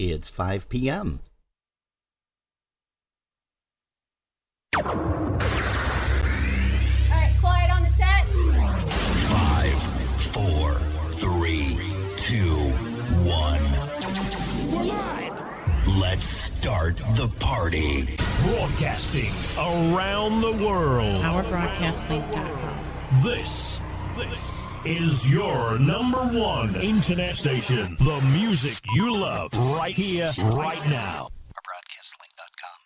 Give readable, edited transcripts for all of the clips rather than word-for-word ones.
It's 5 p.m. All right, quiet on the set. 5, 4, 3, 2, 1. We're live! Let's start the party. Broadcasting around the world. OurBroadcastLink.com. This is your number one internet station. The music you love right here, right now. OurBroadcastLink.com.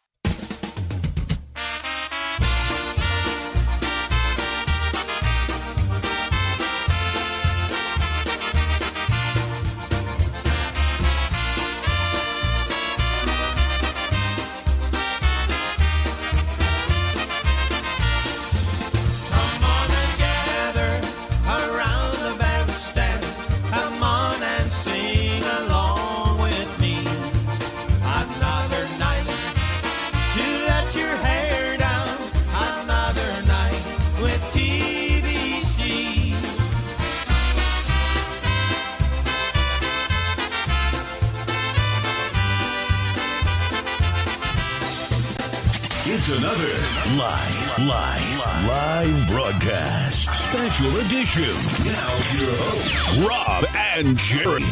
It's another live broadcast. Special edition. Now your hosts, Rob and Jerry.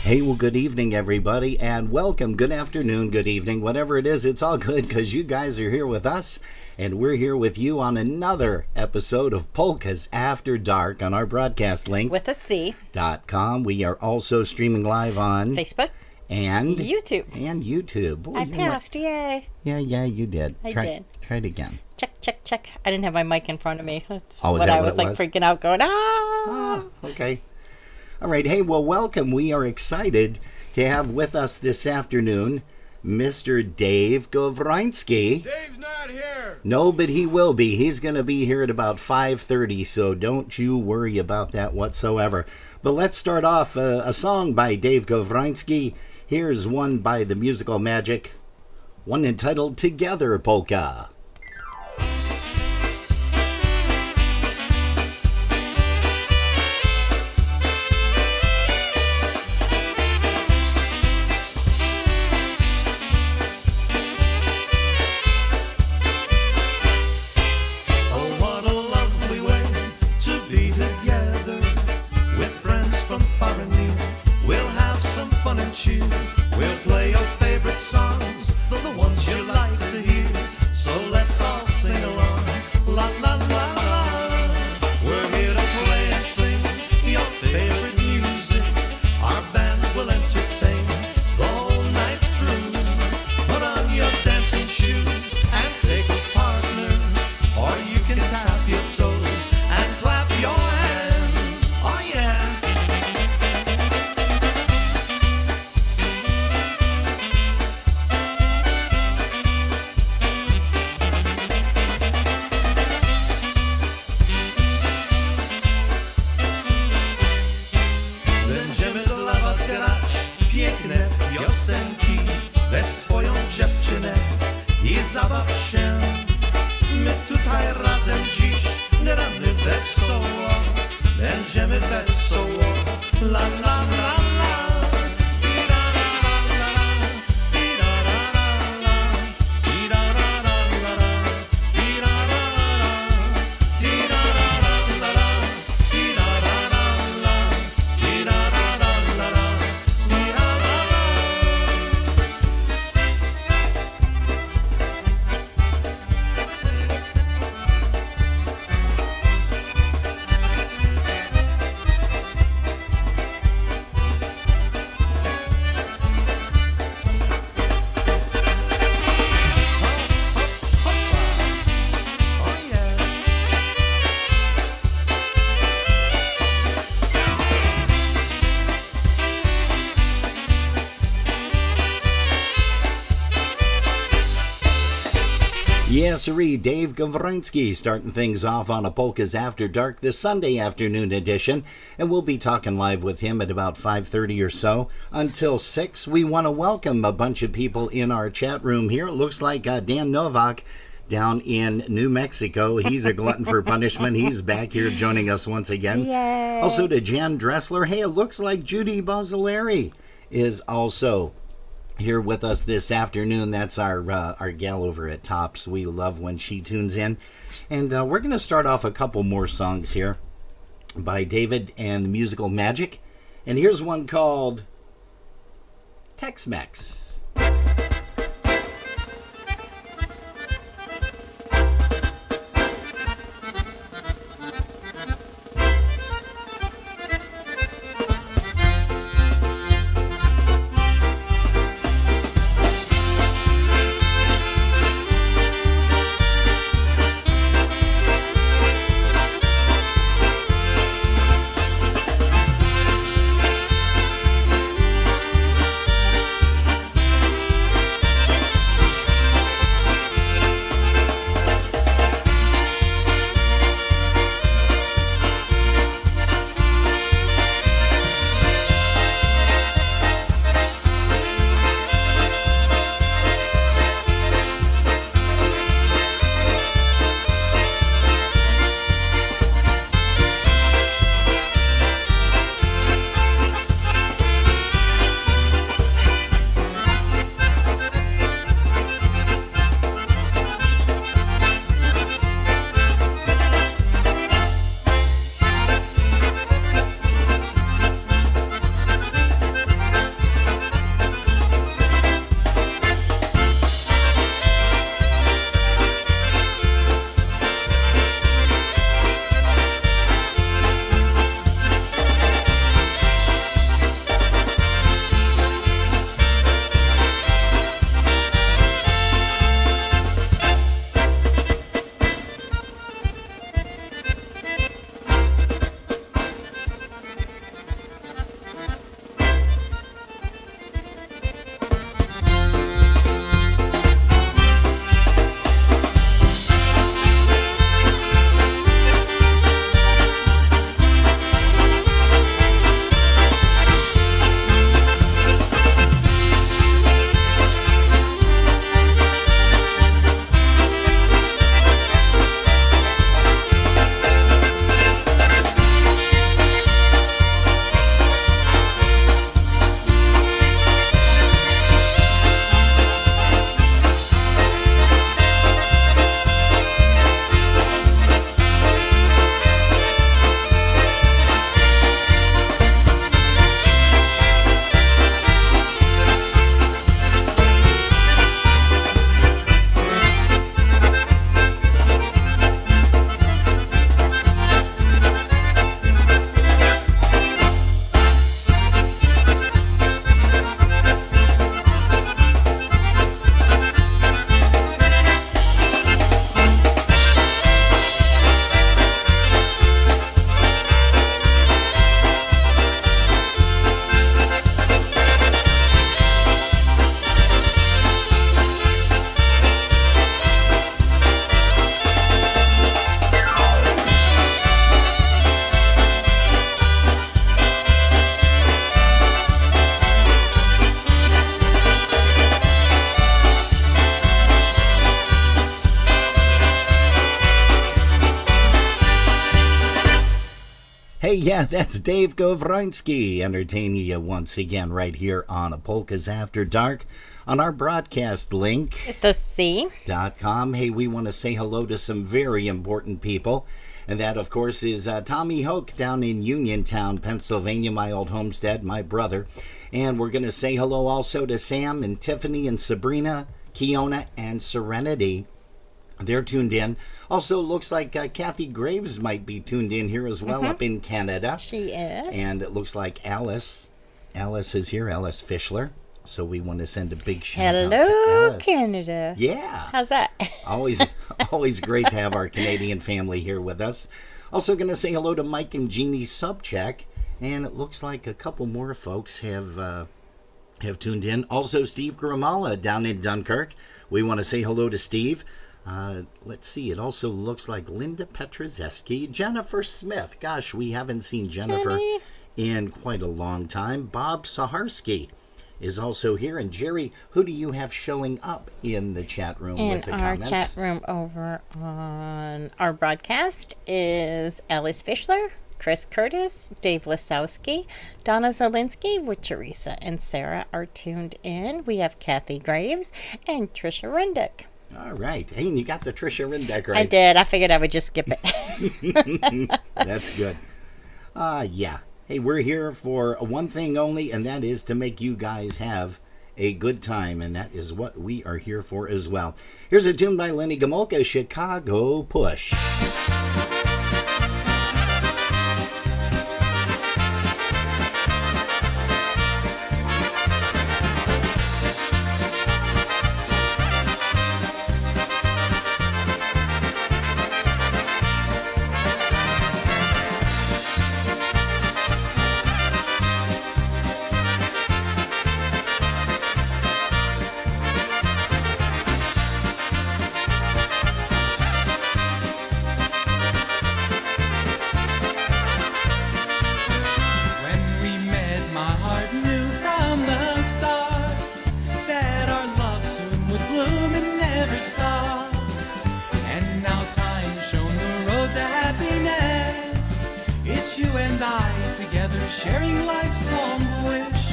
Hey, well, good evening, everybody, and welcome. Good afternoon, good evening, whatever it is, it's all good because you guys are here with us, and we're here with you on another episode of Polkas After Dark on our broadcast link. With a C. .com. We are also streaming live on Facebook. And YouTube. Boy, I passed, yay. Yeah, you did. I did. Try it again. Check. I didn't have my mic in front of me. That's Oh, is what that I what was it like was? freaking out going, ah. Okay. All right. Hey, well, welcome. We are excited to have with us this afternoon Mr. Dave Gawronski. Dave's not here. No, but he will be. He's going to be here at about 5:30, so don't you worry about that whatsoever. But let's start off a song by Dave Gawronski. Here's one by the Musical Magic, one entitled Together Polka. Oh, what a lovely way to be together with friends from far and near. We'll have some fun and cheer. We'll play your favorite songs, the ones you like to hear. So let's all sing along. La la la la. We're here to play and sing your favorite music. Our band will entertain the whole night through. Put on your dancing shoes and take a partner, or you can tap your toes and clap your hands. Oh yeah. Będziemy dla was grać piękne piosenki. Weź swoją dziewczynę i zabaw się. My tutaj razem dziś gramy wesoło. Będziemy wesoło. La la la la. Yes, sirree, Dave Gawronski starting things off on a Polkas After Dark, the Sunday afternoon edition, and we'll be talking live with him at about 5:30 or so until 6. We want to welcome a bunch of people in our chat room here. It looks like Dan Novak down in New Mexico. He's a glutton for punishment. He's back here joining us once again. Yay. Also to Jan Dressler. Hey, it looks like Judy Basilari is also here with us this afternoon. That's our gal over at Tops. We love when she tunes in. And we're going to start off a couple more songs here by David and the Musical Magic. And here's one called Tex-Mex. Hey, yeah, that's Dave Gawronski entertaining you once again right here on a Polkas After Dark on our broadcast link. At the C. .com. Hey, we want to say hello to some very important people. And that, of course, is Tommy Hoke down in Uniontown, Pennsylvania, my old homestead, my brother. And we're going to say hello also to Sam and Tiffany and Sabrina, Kiona, and Serenity. They're tuned in. Also, looks like Kathy Graves might be tuned in here as well up in Canada. She is. And it looks like Alice is here, Alice Fischler. So we want to send a big shout out to Hello, Alice. Canada. Yeah. How's that? Always great to have our Canadian family here with us. Also going to say hello to Mike and Jeannie Subcheck. And it looks like a couple more folks have tuned in. Also, Steve Gramala down in Dunkirk. We want to say hello to Steve. Let's see. It also looks like Linda Petrozeski, Jennifer Smith. Gosh, we haven't seen Jennifer in quite a long time. Bob Saharsky is also here. And Jerry, who do you have showing up in the chat room with the comments? In our chat room over on our broadcast is Alice Fischler, Chris Curtis, Dave Lisowski, Donna Zelinsky with Teresa and Sarah are tuned in. We have Kathy Graves and Trisha Rendick. All right. Hey, and you got the Trisha Rendick right. I did. I figured I would just skip it. That's good. Yeah. Hey, we're here for one thing only, and that is to make you guys have a good time, and that is what we are here for as well. Here's a tune by Lenny Gomulka, Chicago Push. Sharing life's long wish.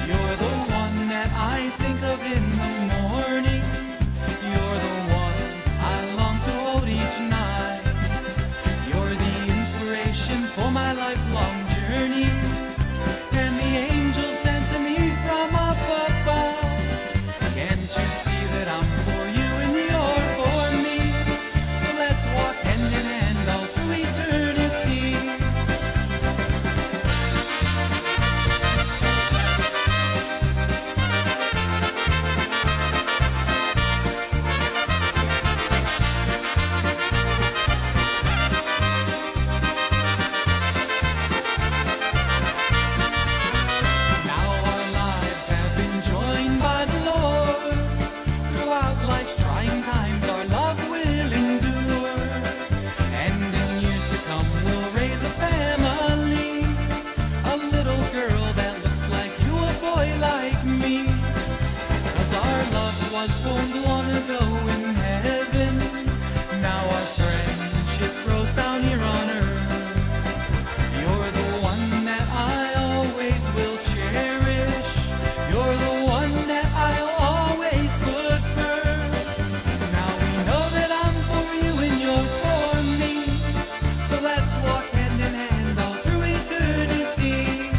You're the one that I think of in the morning. You're the one I long to hold each night. You're the inspiration for my lifelong journey. And the angel sent to me from up above. Can't you see that I'm for you and you're for me? So let's walk hand in hand all through eternity. Was formed long ago in heaven. Now our friendship grows down here on earth. You're the one that I always will cherish. You're the one that I'll always put first. Now we know that I'm for you and you're for me. So let's walk hand in hand all through eternity.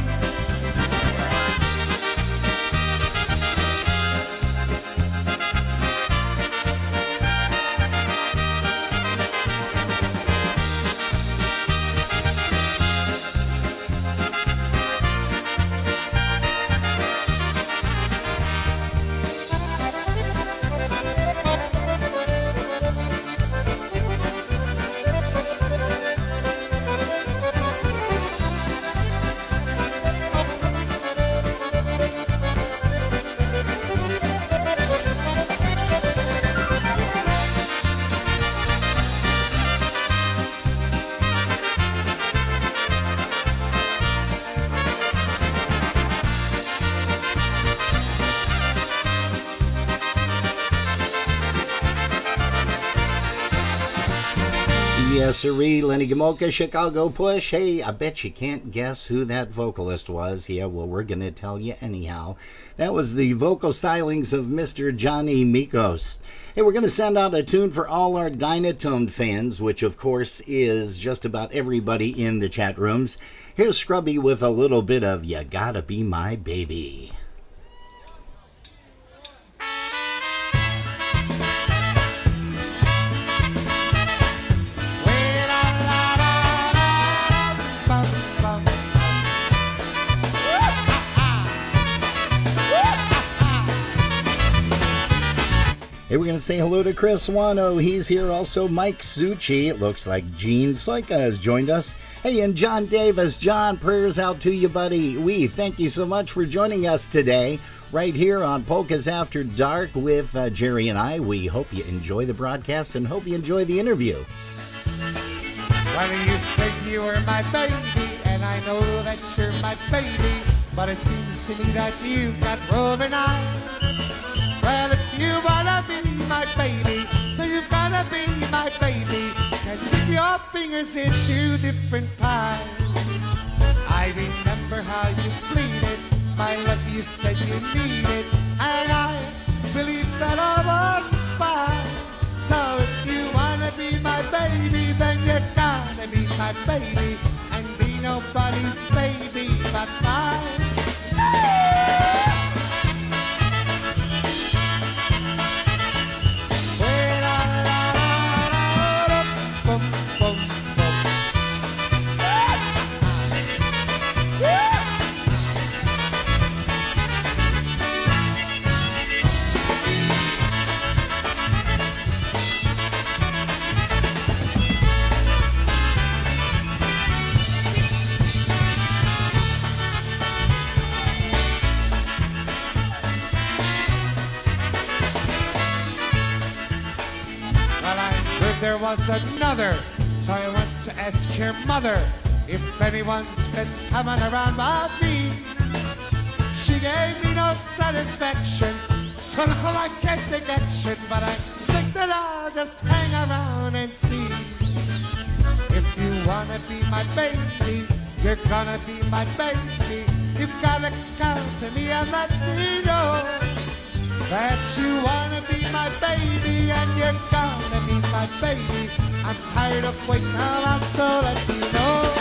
Yes, sirree, Lenny Gomulka, Chicago Push. Hey, I bet you can't guess who that vocalist was. Yeah, well, we're going to tell you anyhow. That was the vocal stylings of Mr. Johnny Mikos. Hey, we're going to send out a tune for all our Dynatone fans, which, of course, is just about everybody in the chat rooms. Here's Scrubby with a little bit of You Gotta Be My Baby. Hey, we're going to say hello to Chris Wano. He's here. Also, Mike Zucci. It looks like Gene Soika has joined us. Hey, and John Davis. John, prayers out to you, buddy. We thank you so much for joining us today right here on Polkas After Dark with Jerry and I. We hope you enjoy the broadcast and hope you enjoy the interview. Well, you said you were my baby, and I know that you're my baby, but it seems to me that you've got roving eyes. Well, if you wanna be my baby, then you've gotta be my baby. And if you're our fingers into different pies. I remember how you pleaded, my love you said you needed, and I believe that all was fine. So if you wanna be my baby, then you're gonna be my baby, and be nobody's baby but mine. There was another, so I went to ask your mother if anyone's been coming around about me. She gave me no satisfaction, so now I can't take action, but I think that I'll just hang around and see. If you wanna be my baby, you're gonna be my baby. You've gotta come to me and let me know that you wanna be my baby, and you're gonna be my baby. I'm tired of waiting around, so let me know.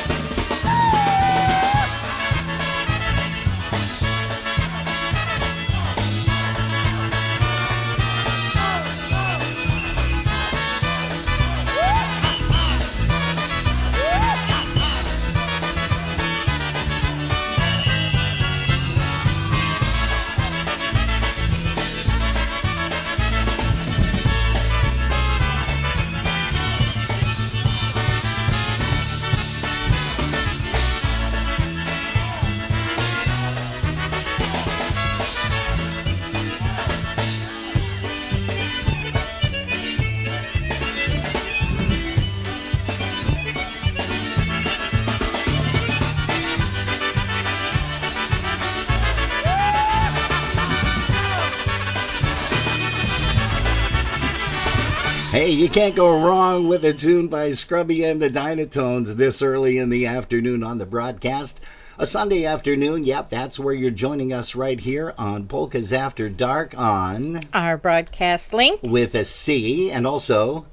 Hey, you can't go wrong with a tune by Scrubby and the Dynatones this early in the afternoon on the broadcast. A Sunday afternoon, yep, that's where you're joining us right here on Polkas After Dark on Our broadcast link, with a C, and also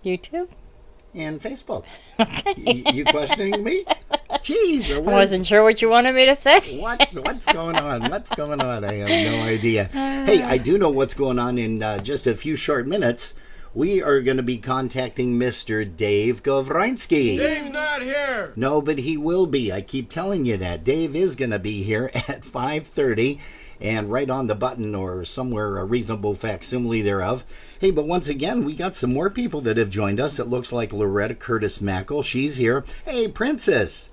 YouTube. and Facebook. You questioning me? Jeez, I wasn't sure what you wanted me to say. What's going on? What's going on? I have no idea. Hey, I do know what's going on in just a few short minutes. We are going to be contacting Mr. Dave Gawronski. Dave's not here. No, but he will be. I keep telling you that. Dave is going to be here at 5:30 and right on the button or somewhere a reasonable facsimile thereof. Hey, but once again, we got some more people that have joined us. It looks like Loretta Curtis Mackle. She's here. Hey, Princess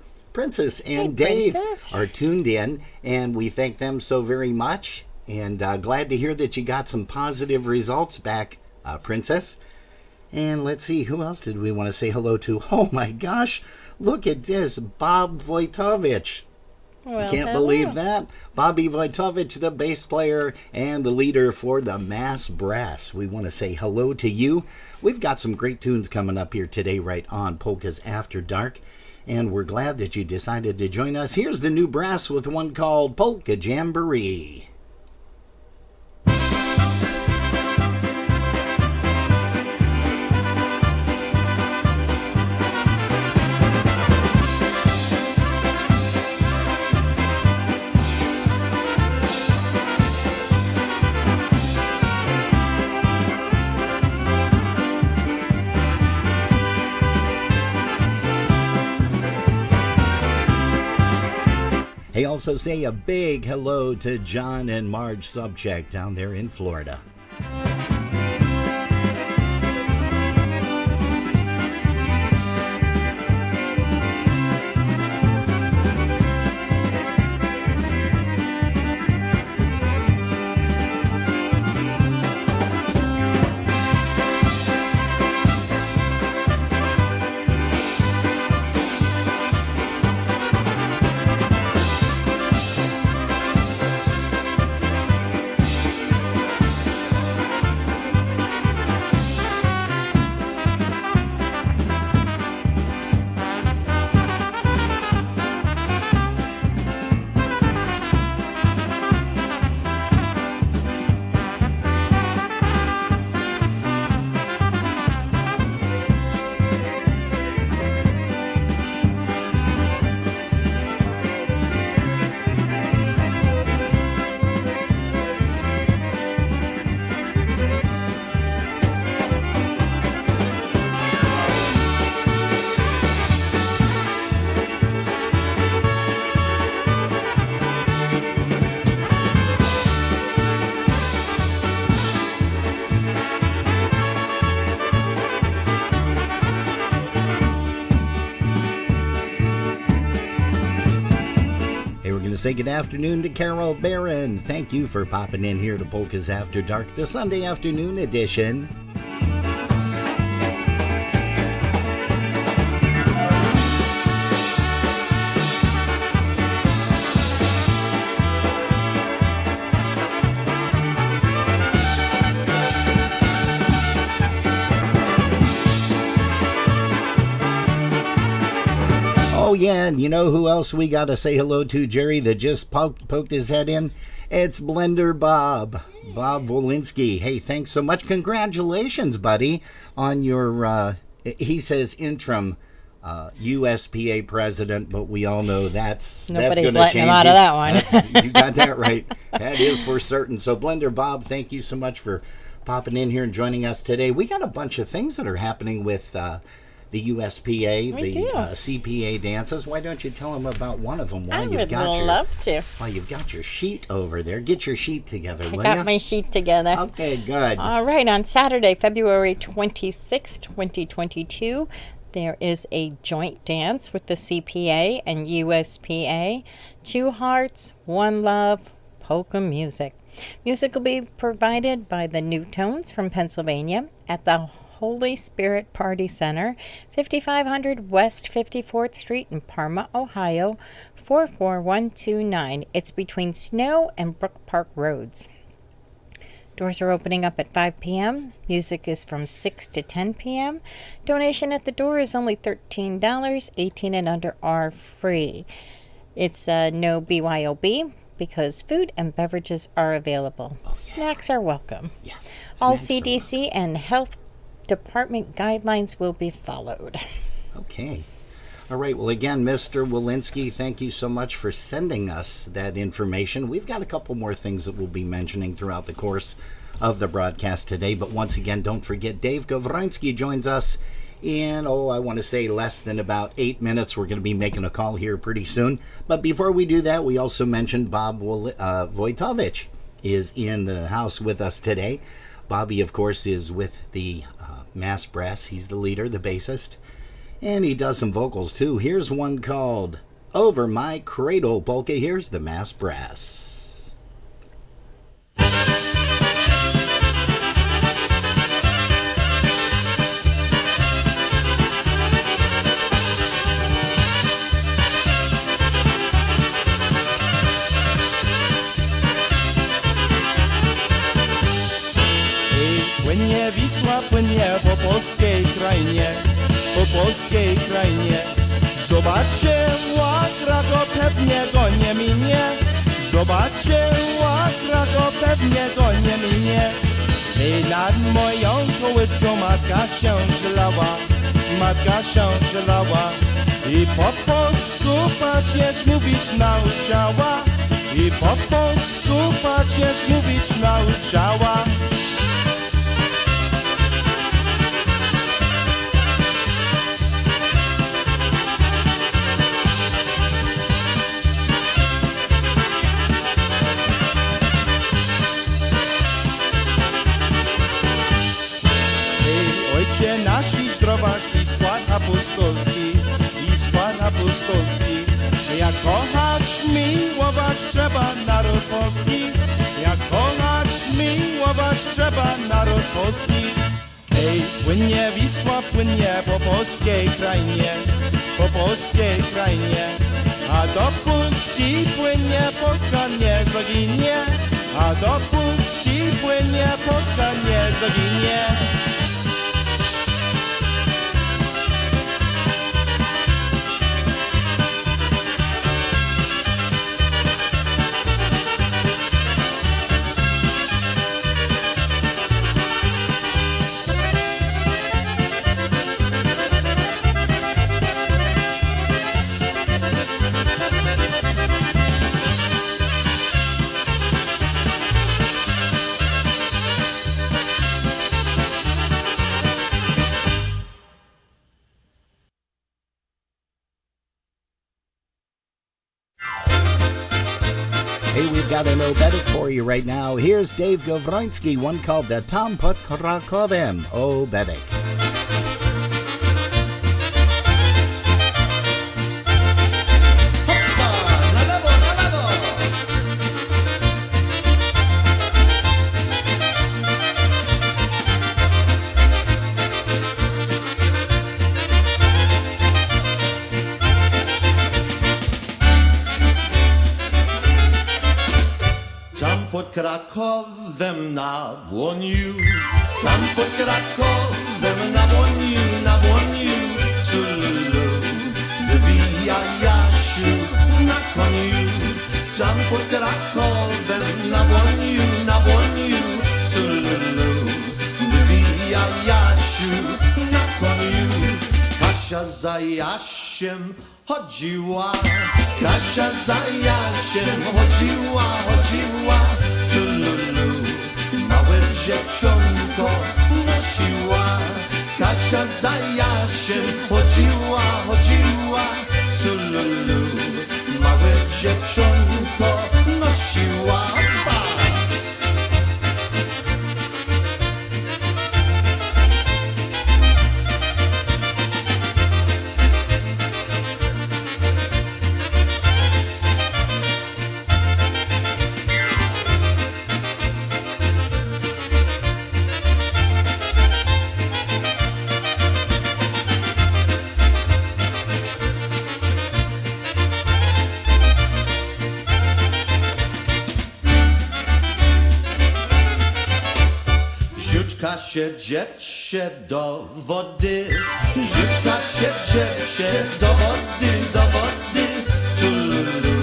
and Dave are tuned in, and we thank them so very much. And glad to hear that you got some positive results back, Princess. And let's see, who else did we want to say hello to? Oh my gosh, look at this, Bob Wojtowicz. Well, Can't believe that. Bobby Wojtowicz, the bass player and the leader for the Mass Brass. We want to say hello to you. We've got some great tunes coming up here today right on Polkas After Dark, and we're glad that you decided to join us. Here's the new brass with one called Polka Jamboree. Hey, also say a big hello to John and Marge Subcheck down there in Florida. say good afternoon to Carol Barron. Thank you for popping in here to Polkas After Dark, the Sunday afternoon edition. Oh, yeah, and you know who else we got to say hello to, Jerry, that just poked his head in? It's Blender Bob Wolinski. Hey, thanks so much. Congratulations, buddy, on your, he says interim USPA president, but we all know that's going to change. Nobody's letting him out of that one. You got that right. That is for certain. So, Blender Bob, thank you so much for popping in here and joining us today. We got a bunch of things that are happening with the USPA, CPA dances. Why don't you tell them about one of them while you've got your sheet over there? Get your sheet together, will you? I got my sheet together. Okay, good. All right, on Saturday, February 26, 2022, there is a joint dance with the CPA and USPA. Two Hearts, One Love, polka music. Music will be provided by the New Tones from Pennsylvania at the Holy Spirit Party Center, 5500 West 54th Street in Parma, Ohio, 44129. It's between Snow and Brook Park Roads. Doors are opening up at 5 p.m. Music is from 6 to 10 p.m. Donation at the door is only $13. 18 and under are free. It's no BYOB because food and beverages are available. Oh, yeah. Snacks are welcome. Yes. All CDC and health department guidelines will be followed. Okay. All right. Well, again, Mr. Wolinski, thank you so much for sending us that information. We've got a couple more things that we'll be mentioning throughout the course of the broadcast today. But once again, don't forget, Dave Gawronski joins us in, I want to say less than about 8 minutes. We're going to be making a call here pretty soon. But before we do that, we also mentioned Bob Wojtowicz is in the house with us today. Bobby, of course, is with the Mass Brass. He's the leader, the bassist, and he does some vocals too. Here's one called Over My Cradle Polka. Here's the Mass Brass. Płynie Wisła, płynie po polskiej krainie, Zobaczcie, łakra go pewnie go nie minie. Zobaczcie, łakra go pewnie go nie minie. I nad moją kołyską matka się żylała. I po polsku patrzeć mówić nauczała. I po polsku patrzeć mówić nauczała. Nasi zdrowak i skład apostolski, Jak kochać, miłować trzeba naród polski, jak kochać, miłować trzeba naród polski. Hej, płynie Wisła, płynie po polskiej krainie, a dopóki płynie Polska nie zaginie, a dopóki płynie Polska nie zaginie. Hey, we've got an obedic for you right now. Here's Dave Gawronski, one called the Tom pod Krakowem obedic. Na lewo, Krakowem na dłoniu. Tam pod Krakowem na dłoniu, Tululu, wybija Jasiu na koniu. Tam pod Krakowem na dłoniu, Tululu, wybija Jasiu na koniu. Kasia za Jasiem chodziła, Kasia za Jasiem chodziła, Tululu, małe dziewczonko nosiła. Kasia za Jasiem chodziła, Tululu, małe dziewczonko nosiła. Rzućka się dziecie do wody, rzućka się dziecie do wody, Tululu,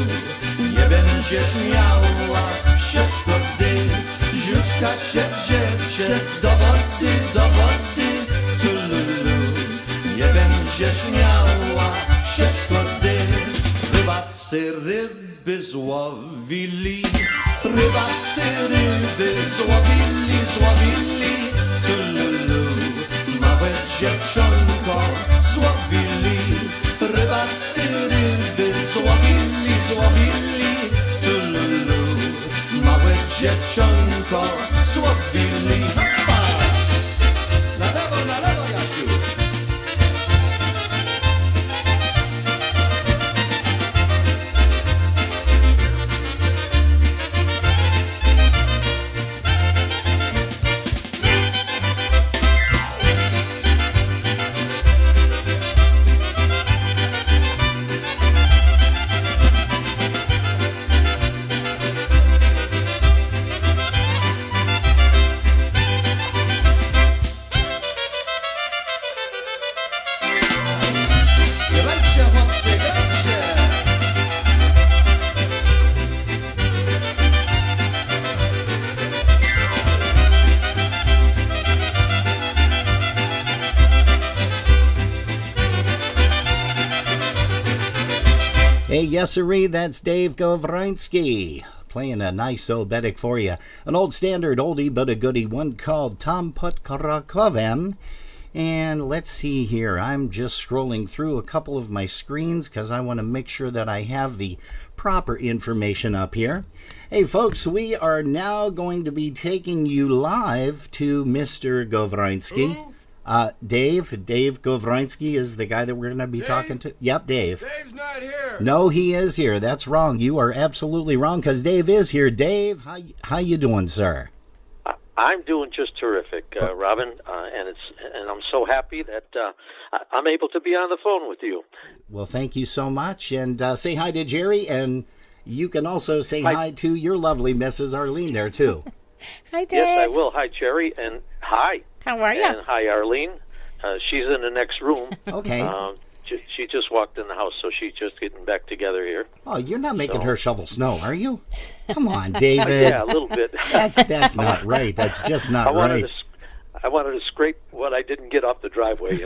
nie będziesz miała przeszkody. Rzućka się dziecie do wody, Tululu, nie będziesz miała przeszkody. Rybacy ryby złowili, rybacy ryby złowili, Tululu, małe dziewczonko złowili. Rybacy ryby złowili, Tululu, małe dziewczonko złowili. Na lewo, Jasiu. Hey, yes, sirree, that's Dave Gawronski playing a nice obedic for you. An old standard oldie but a goodie, one called Tom Put Karakovem. And let's see here. I'm just scrolling through a couple of my screens because I want to make sure that I have the proper information up here. Hey, folks, we are now going to be taking you live to Mr. Gawronski. Dave Gawronski is the guy that we're going to be talking to. Yep, Dave. Dave's not here. No, he is here. That's wrong. You are absolutely wrong because Dave is here. Dave, how you doing, sir? I'm doing just terrific, Robin, and I'm so happy that I'm able to be on the phone with you. Well, thank you so much, and say hi to Jerry, and you can also say hi to your lovely Mrs. Arlene there too. Hi, Dave. Yes, I will. Hi, Jerry, and hi. How are you? And hi, Arlene. She's in the next room. Okay. She just walked in the house, so she's just getting back together here. Oh, you're not making her shovel snow, are you? Come on, David. Yeah, a little bit. That's not right. That's just not right. I wanted to scrape what I didn't get off the driveway,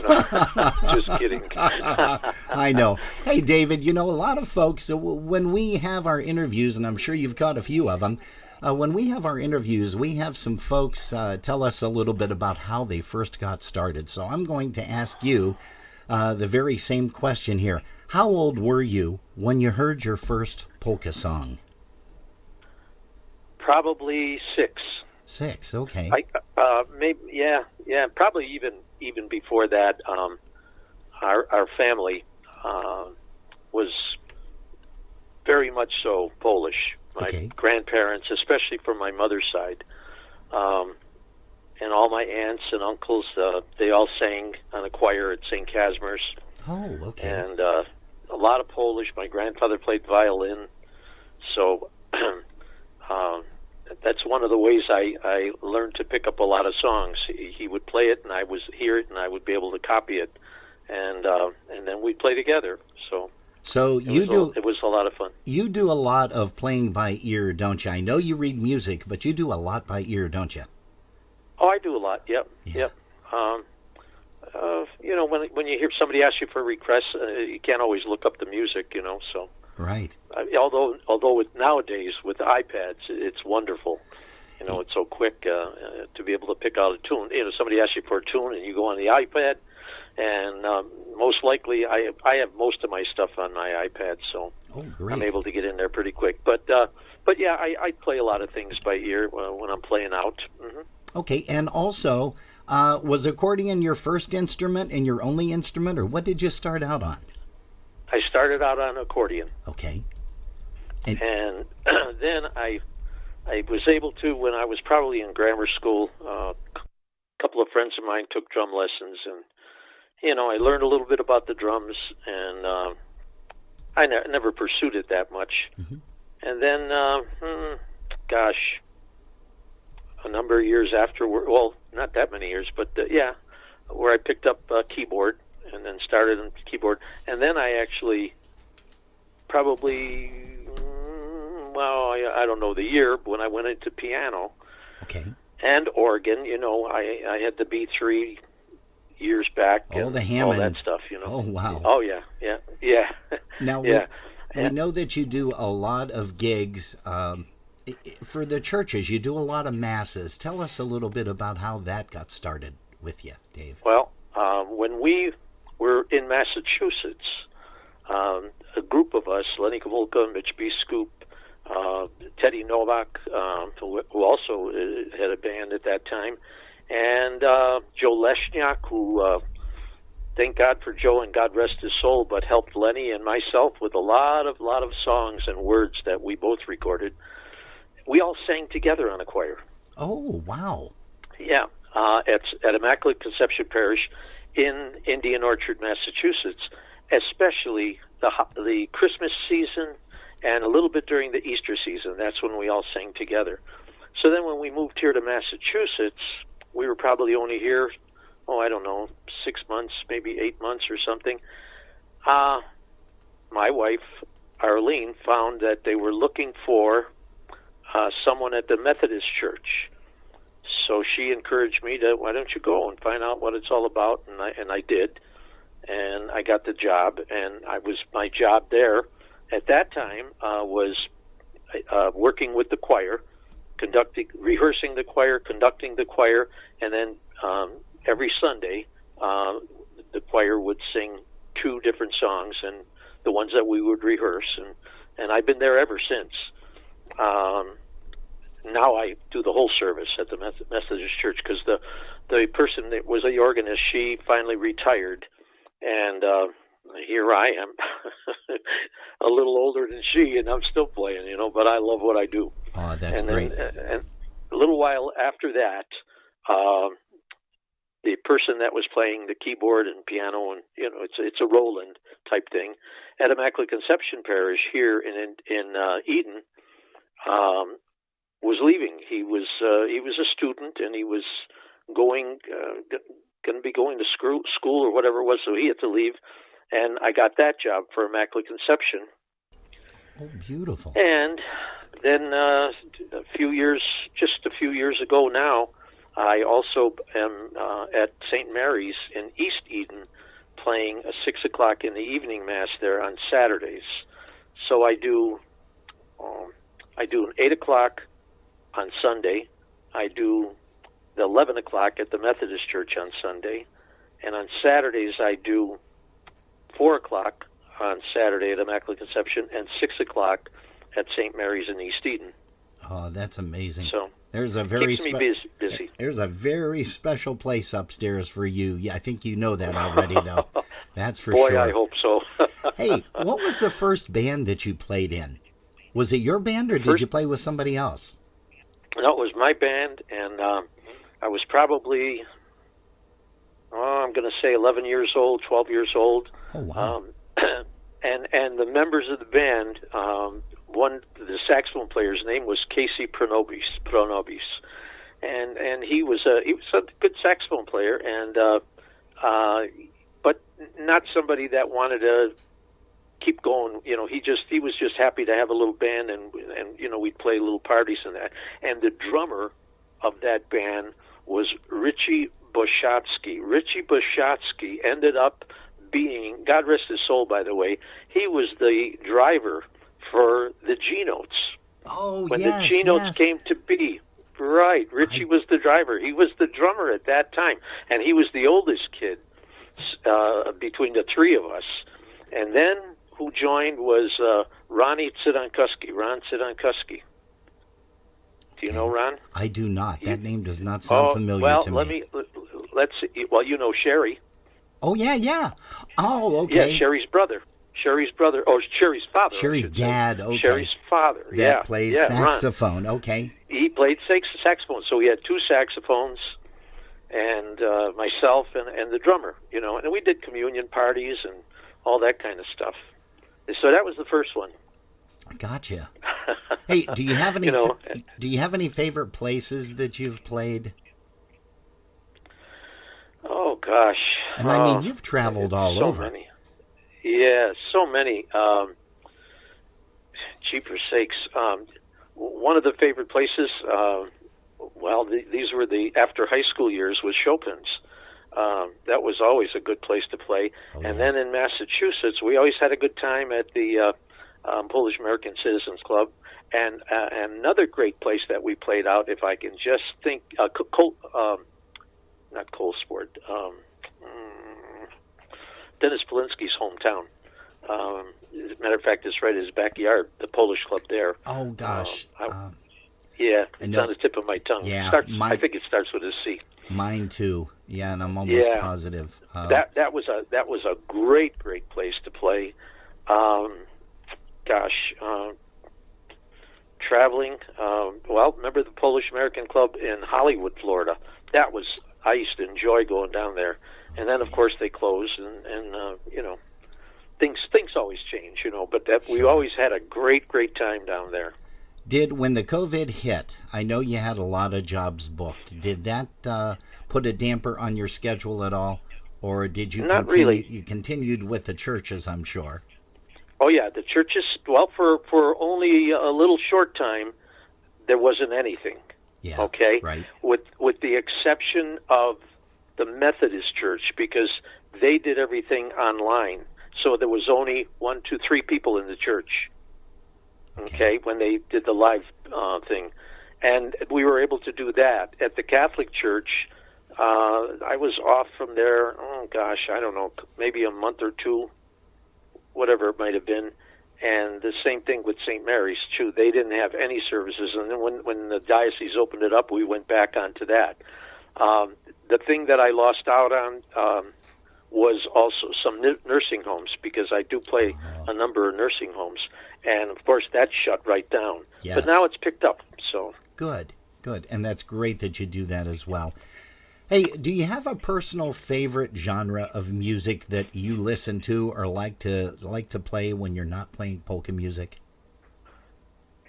Just kidding. I know. Hey, David, a lot of folks, when we have our interviews, and I'm sure you've caught a few of them, when we have our interviews, we have some folks tell us a little bit about how they first got started. So I'm going to ask you the very same question here. How old were you when you heard your first polka song? Probably 6. 6, okay. Maybe, yeah, probably even before that. Our family was very much so Polish. My grandparents, especially from my mother's side, and all my aunts and uncles, they all sang on a choir at St. Casimir's. Oh, okay. And a lot of Polish. My grandfather played violin, so that's one of the ways I learned to pick up a lot of songs. He would play it, and I was hear it, and I would be able to copy it, and then we'd play together. So it was a lot of fun. You do a lot of playing by ear, don't you? I know you read music, but you do a lot by ear, don't you? Oh, I do a lot. Yep. Yeah. Yep. When you hear somebody ask you for requests, you can't always look up the music. So. Right. Although nowadays with the iPads, it's wonderful. It's so quick to be able to pick out a tune. Somebody asks you for a tune, and you go on the iPad, and most likely I have most of my stuff on my iPad, so I'm able to get in there pretty quick. But yeah, I play a lot of things by ear when I'm playing out. Mm-hmm. Okay, and also, was accordion your first instrument and your only instrument, or what did you start out on? I started out on accordion. Okay. And then I was able to, when I was probably in grammar school, a couple of friends of mine took drum lessons, and I learned a little bit about the drums, and I never pursued it that much. Mm-hmm. And then, a number of years afterward, well, not that many years, but where I picked up keyboard, and then started on keyboard, and then I actually probably, I don't know the year, but when I went into piano, and organ, I had the B3 years back, and the Hammond, all that stuff, Oh wow! Oh yeah. Now we know that you do a lot of gigs for the churches. You do a lot of masses. Tell us a little bit about how that got started with you, Dave. Well, when we were in Massachusetts, a group of us, Lenny Kavolka, Mitch B. Scoop, Teddy Novak, who also had a band at that time, and Joe Leshniak, who, thank God for Joe and God rest his soul, but helped Lenny and myself with a lot of songs and words that we both recorded. We all sang together on a choir. Oh, wow. Yeah, at Immaculate Conception Parish in Indian Orchard, Massachusetts, especially the Christmas season and a little bit during the Easter season. That's when we all sang together. So then when we moved here to Massachusetts, we were probably only here, 6 months, maybe 8 months or something. My wife, Arlene, found that they were looking for someone at the Methodist Church. So she encouraged me to, why don't you go and find out what it's all about? And I did. And I got the job, and my job there at that time was working with the choir, rehearsing the choir, conducting the choir, and then every Sunday the choir would sing 2 different songs, and the ones that we would rehearse, and I've been there ever since. Now I do the whole service at the Methodist Church, because the person that was the organist, she finally retired, and here I am, a little older than she, and I'm still playing, but I love what I do. Oh, that's great. And a little while after that, the person that was playing the keyboard and piano, and it's a Roland type thing, at Immaculate Conception Parish here in Eden, was leaving. He was a student, and he was going to be going to school or whatever it was, so he had to leave, and I got that job for Immaculate Conception. Oh, beautiful. And then just a few years ago now, I also am at St. Mary's in East Eden, playing a 6 o'clock in the evening mass there on Saturdays. So I do an 8 o'clock on Sunday. I do the 11 o'clock at the Methodist Church on Sunday, and on Saturdays I do 4 o'clock on Saturday at Immaculate Conception and 6 o'clock at St. Mary's in East Eden. Oh, that's amazing. So there's a very keeps me busy. There's a very special place upstairs for you. Yeah, I think you know that already, though. That's for sure. Boy, I hope so. Hey, what was the first band that you played in? Was it your band, or did you play with somebody else? No, it was my band, and I was probably, I'm going to say 11 years old, 12 years old. Oh, wow. And the members of the band the saxophone player's name was Casey Pronobis, and he was a good saxophone player, and but not somebody that wanted to keep going. You know, he was just happy to have a little band, and you know, we'd play little parties and that. And the drummer of that band was Richie Boshatsky. Richie Boshatsky ended up being, God rest his soul, by the way, he was the driver for the G-Notes. Oh, when yes, the G-Notes yes. came to be. Right, Richie was the driver. He was the drummer at that time, and he was the oldest kid between the three of us. And then who joined was Ron Tsidankuski. Do you know Ron? I do not. That name does not sound familiar to me. Let's see. Well, you know Sherry. Oh, yeah. Oh, okay. Yeah, Sherry's brother. Sherry's father. Sherry's dad, okay. Sherry's father, That plays Ron. saxophone, okay. He played saxophone, so we had two saxophones, and myself and the drummer, you know, and we did communion parties and all that kind of stuff. So that was the first one. Gotcha. Hey, do you have any? You know, do you have any favorite places that you've played? Oh gosh! And I mean, you've traveled all so over. Many. Yeah, so many. Jeepers sakes! One of the favorite places. These were the after high school years was Chopin's. That was always a good place to play. Oh, and then in Massachusetts, we always had a good time at the Polish American Citizens Club. And another great place that we played out, if I can just think, not Cole Sport, Dennis Polinsky's hometown. As a matter of fact, it's right in his backyard, the Polish club there. Oh, gosh. Yeah, it's on the tip of my tongue. Yeah, I think it starts with a C. Mine too. Yeah, and I'm almost positive. That was a great place to play. Traveling. Remember the Polish American Club in Hollywood, Florida? I used to enjoy going down there. And then, of course, they closed, and you know, things always change, you know. But we always had a great time down there. When the COVID hit, I know you had a lot of jobs booked. Did that put a damper on your schedule at all? Or did you Not really. You continued with the churches, I'm sure. Oh, yeah, the churches, for only a little short time, there wasn't anything. Yeah, okay? Right. With the exception of the Methodist Church, because they did everything online. So there was only 1, 2, 3 people in the church. Okay, when they did the live thing. And we were able to do that. At the Catholic Church, I was off from there, I don't know, maybe a month or two, whatever it might have been. And the same thing with St. Mary's, too. They didn't have any services. And then when the diocese opened it up, we went back onto that. The thing that I lost out on was also some nursing homes, because I do play a number of nursing homes. And, of course, that shut right down. Yes. But now it's picked up. So Good. And that's great that you do that as well. Hey, do you have a personal favorite genre of music that you listen to or like to play when you're not playing polka music?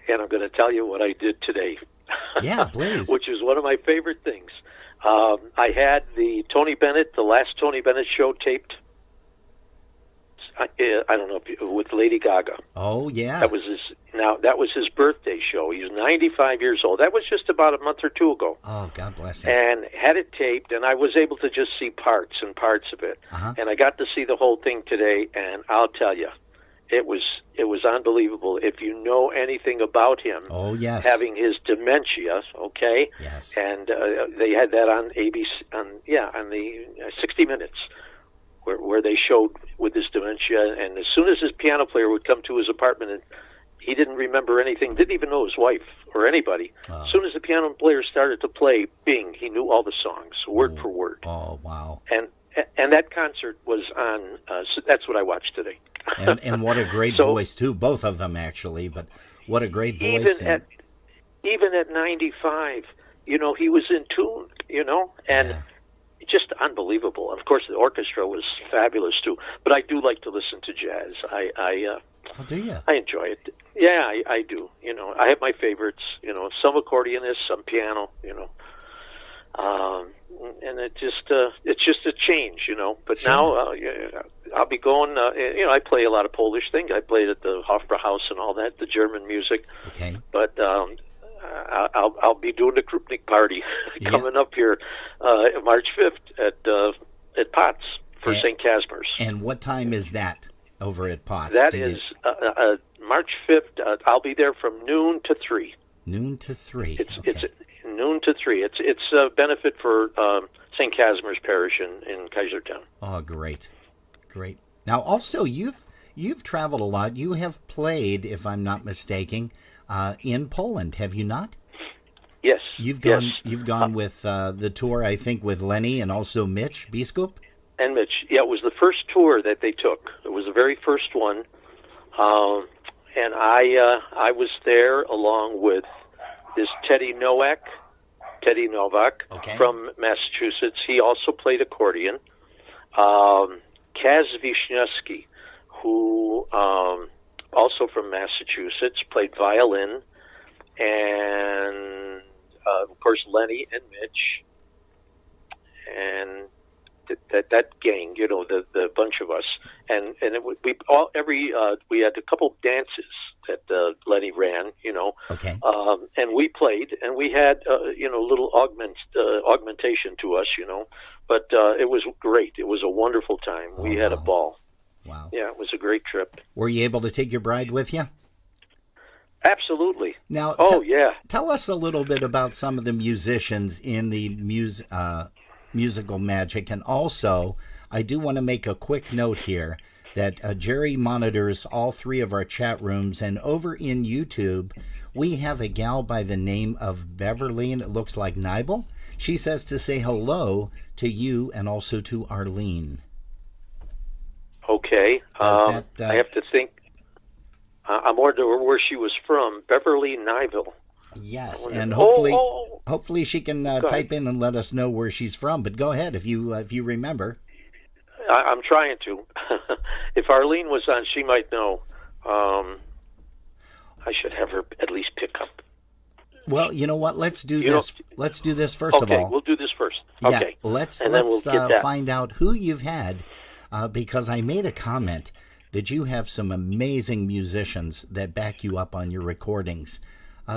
And I'm going to tell you what I did today. Yeah, please. Which is one of my favorite things. I had the last Tony Bennett show taped. I don't know with Lady Gaga. Oh yeah. That was his birthday show. He's 95 years old. That was just about a month or two ago. Oh, God bless him. And had it taped, and I was able to just see parts of it. Uh-huh. And I got to see the whole thing today, and I'll tell you, it was unbelievable. If you know anything about him, oh yes, having his dementia, okay, yes, and they had that on ABC, on the 60 Minutes, where they showed with his dementia, and as soon as his piano player would come to his apartment, and he didn't remember anything, didn't even know his wife or anybody. As soon as the piano player started to play, bing, he knew all the songs, word for word. Oh, wow. And that concert was on, so that's what I watched today. and what a great voice, too, both of them, actually, but what a great voice. Even at 95, you know, he was in tune, you know, and just unbelievable. Of course, the orchestra was fabulous, too, but I do like to listen to jazz. Oh, do you? I enjoy it. Yeah, I do. I have my favorites. Some accordionist, some piano. And it's just a change. But Sure. now I'll be going. I play a lot of Polish things. I played at the Hofbrauhaus and all that, the German music. Okay. But I'll be doing the Krupnik party coming up here March 5th at Potts for St. Casmer's. And what time is that over at Potts? That is March 5th. I'll be there from noon to 3. Noon to 3. It's noon to 3. It's a benefit for St. Casimir's Parish in Kaisertown. Oh, great. Now, also, you've traveled a lot. You have played, if I'm not mistaken, in Poland, have you not? Yes. You've gone with the tour, I think, with Lenny and also Mitch Biskup? And Mitch. Yeah, it was the first tour that they took. It was the very first one. And I was there along with this Teddy Novak from Massachusetts. He also played accordion. Kaz Wisniewski, who also from Massachusetts, played violin. And, of course, Lenny and Mitch. And that gang, the bunch of us, and we had a couple dances that Lenny ran, Okay. And we played, and we had little augmentation to us, but it was great. It was a wonderful time. We had a ball. Wow. Yeah, it was a great trip. Were you able to take your bride with you? Absolutely. Now, tell us a little bit about some of the musicians in the Musical Magic, and also I do want to make a quick note here that Jerry monitors all 3 of our chat rooms, and over in YouTube we have a gal by the name of Beverly, and it looks like Nibel. She says to say hello to you and also to Arlene. Okay. I have to think. I'm wondering where she was from. Beverly Nivell. Yes, and hopefully she can type in and let us know where she's from. But go ahead if you remember. I'm trying to. If Arlene was on, she might know. I should have her at least pick up. Well, you know what? Let's do this. Let's do this first of all. Okay, we'll do this first. Yeah, Okay. let's we'll find out who you've had, because I made a comment that you have some amazing musicians that back you up on your recordings.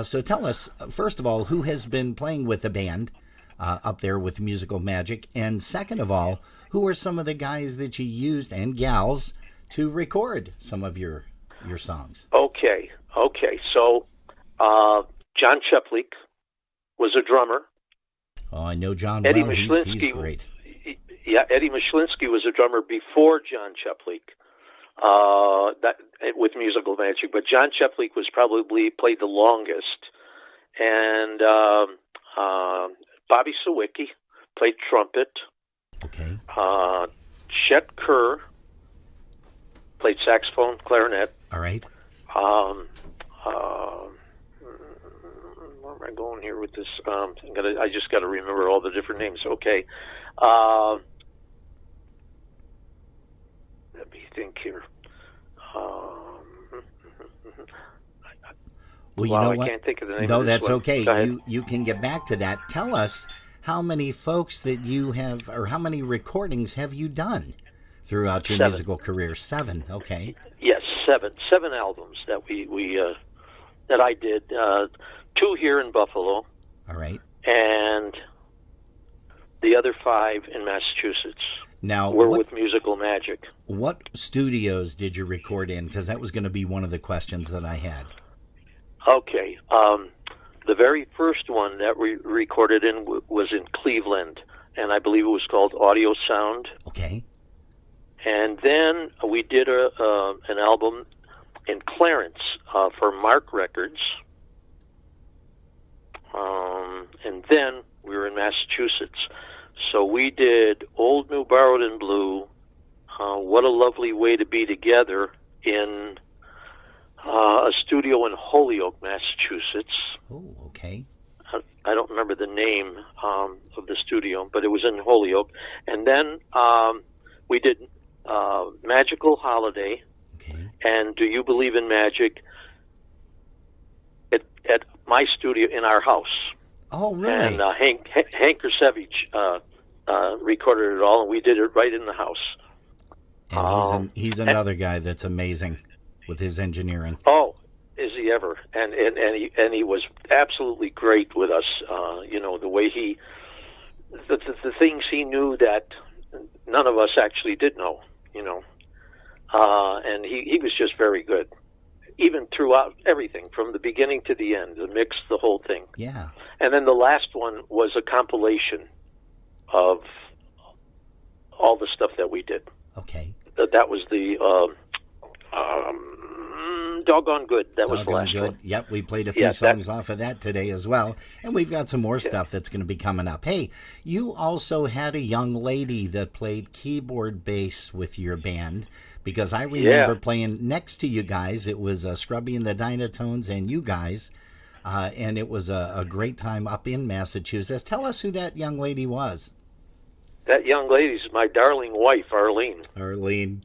So tell us, first of all, who has been playing with the band up there with Musical Magic, and second of all, who are some of the guys that you used, and gals, to record some of your songs? Okay. So John Cheplik was a drummer. Oh, I know John Eddie well. He's great. Yeah, Eddie Mashlinsky was a drummer before John Cheplik. With Musical Magic, but John Cheplik was probably played the longest, and Bobby Sawicki played trumpet. Okay. Chet Kerr played saxophone, clarinet. All right. Where am I going here with this? I just got to remember all the different names. Okay. Let me think here. Well, you know what? I can't think of the name. No, of this that's one. okay. You can get back to that. Tell us how many folks that you have, or how many recordings have you done throughout your 7. musical career? 7. Okay. Yes, 7 albums that we that I did. 2 here in Buffalo. All right. And the other 5 in Massachusetts. Now, we're with Musical Magic. What studios did you record in? Because that was going to be one of the questions that I had. Okay. The very first one that we recorded in was in Cleveland, and I believe it was called Audio Sound. Okay. And then we did an album in Clarence for Mark Records. And then we were in Massachusetts. So we did Old, New, Borrowed, and Blue, What a Lovely Way to Be Together in a studio in Holyoke, Massachusetts. Oh, okay. I don't remember the name of the studio, but it was in Holyoke. And then we did Magical Holiday Okay. and Do You Believe in Magic at my studio in our house. Oh, really? And Hank Krasevich recorded it all, and we did it right in the house. And he's another guy that's amazing with his engineering. Oh, is he ever? And he was absolutely great with us. The way the things he knew that none of us actually did know. And he was just very good, even throughout everything from the beginning to the end, the mix, the whole thing. Yeah. And then the last one was a compilation of all the stuff that we did. Okay. That was the Doggone Good. That was the Doggone last Good. one. Yep, we played a few songs off of that today as well. And we've got some more stuff that's going to be coming up. Hey, you also had a young lady that played keyboard bass with your band, because I remember playing next to you guys. It was Scrubby and the Dynatones and you guys, and it was a great time up in Massachusetts. Tell us who that young lady was. That young lady's my darling wife, Arlene. Arlene.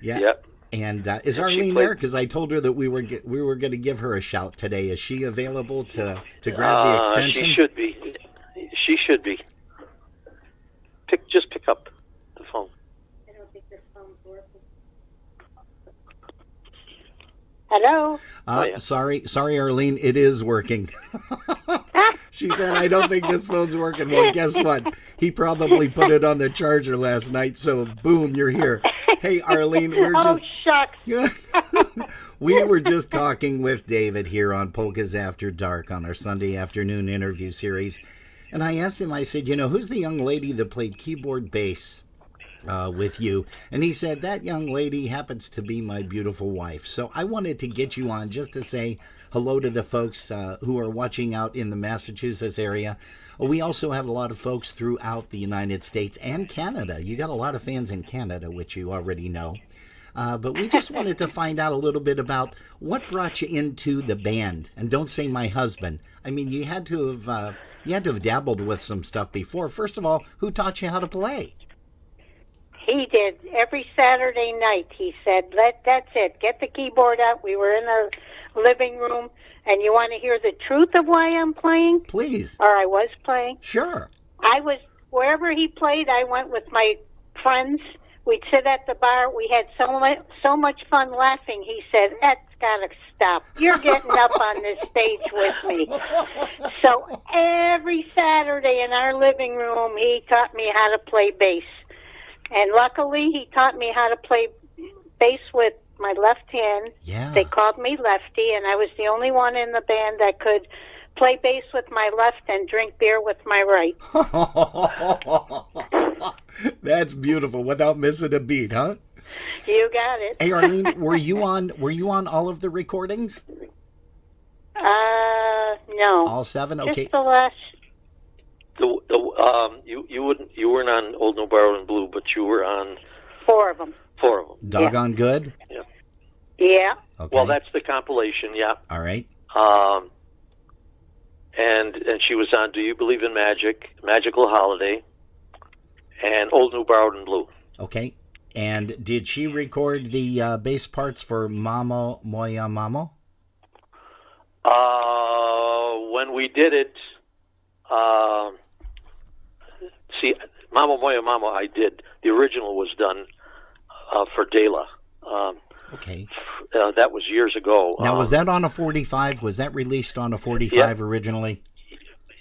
Yeah. Yep. And is Arlene there? Because I told her that we were going to give her a shout today. Is she available to grab the extension? She should be. She should be. Just pick up the phone. I don't think this phone's working. Hello? Sorry, Arlene. It is working. She said, I don't think this phone's working. Well, guess what? He probably put it on the charger last night, so boom, you're here. Hey, Arlene, Shucks. We were just talking with David here on Polkas After Dark on our Sunday afternoon interview series, and I asked him, I said, who's the young lady that played keyboard bass with you? And he said, that young lady happens to be my beautiful wife. So I wanted to get you on just to say hello to the folks who are watching out in the Massachusetts area. We also have a lot of folks throughout the United States and Canada. You got a lot of fans in Canada, which you already know. But we just wanted to find out a little bit about what brought you into the band. And don't say my husband. I mean, you had to have dabbled with some stuff before. First of all, who taught you how to play? He did. Every Saturday night, he said, that's it. Get the keyboard out. We were in our living room, and you want to hear the truth of why I'm playing? Please. Or I was playing? Sure. Wherever he played, I went with my friends. We'd sit at the bar. We had so much fun laughing. He said, that's got to stop. You're getting up on this stage with me. So every Saturday in our living room, he taught me how to play bass. And luckily, he taught me how to play bass with my left hand. Yeah. They called me Lefty, and I was the only one in the band that could play bass with my left and drink beer with my right. That's beautiful, without missing a beat, huh? You got it. Hey, Arlene, were you on all of the recordings? No. All 7? Okay. Just the last. You weren't on Old New Borrowed and Blue, but you were on 4 of them. 4 of them. Doggone Good? Yeah. Yeah. Okay. Well, that's the compilation, yeah. All right. And she was on Do You Believe in Magic, Magical Holiday, and Old New Borrowed and Blue. Okay. And did she record the bass parts for Mamo Moya Mamo? When we did it, Mamo Moya Mamo I did. The original was done for Dela. Okay. That was years ago. Now, was that on a 45? Was that released on a 45 originally?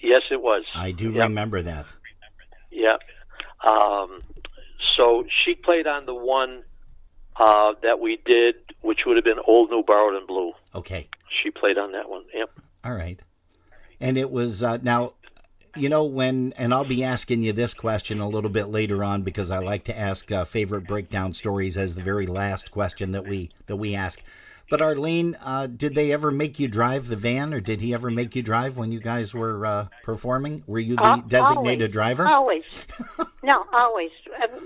Yes, it was. I do remember that. Yeah. So she played on the one that we did, which would have been Old New Borrowed and Blue. Okay. She played on that one. Yep. All right. And it was now, and I'll be asking you this question a little bit later on, because I like to ask favorite breakdown stories as the very last question that we ask. But Arlene, did they ever make you drive the van, or did he ever make you drive when you guys were performing? Were you the designated driver? Always. No, always.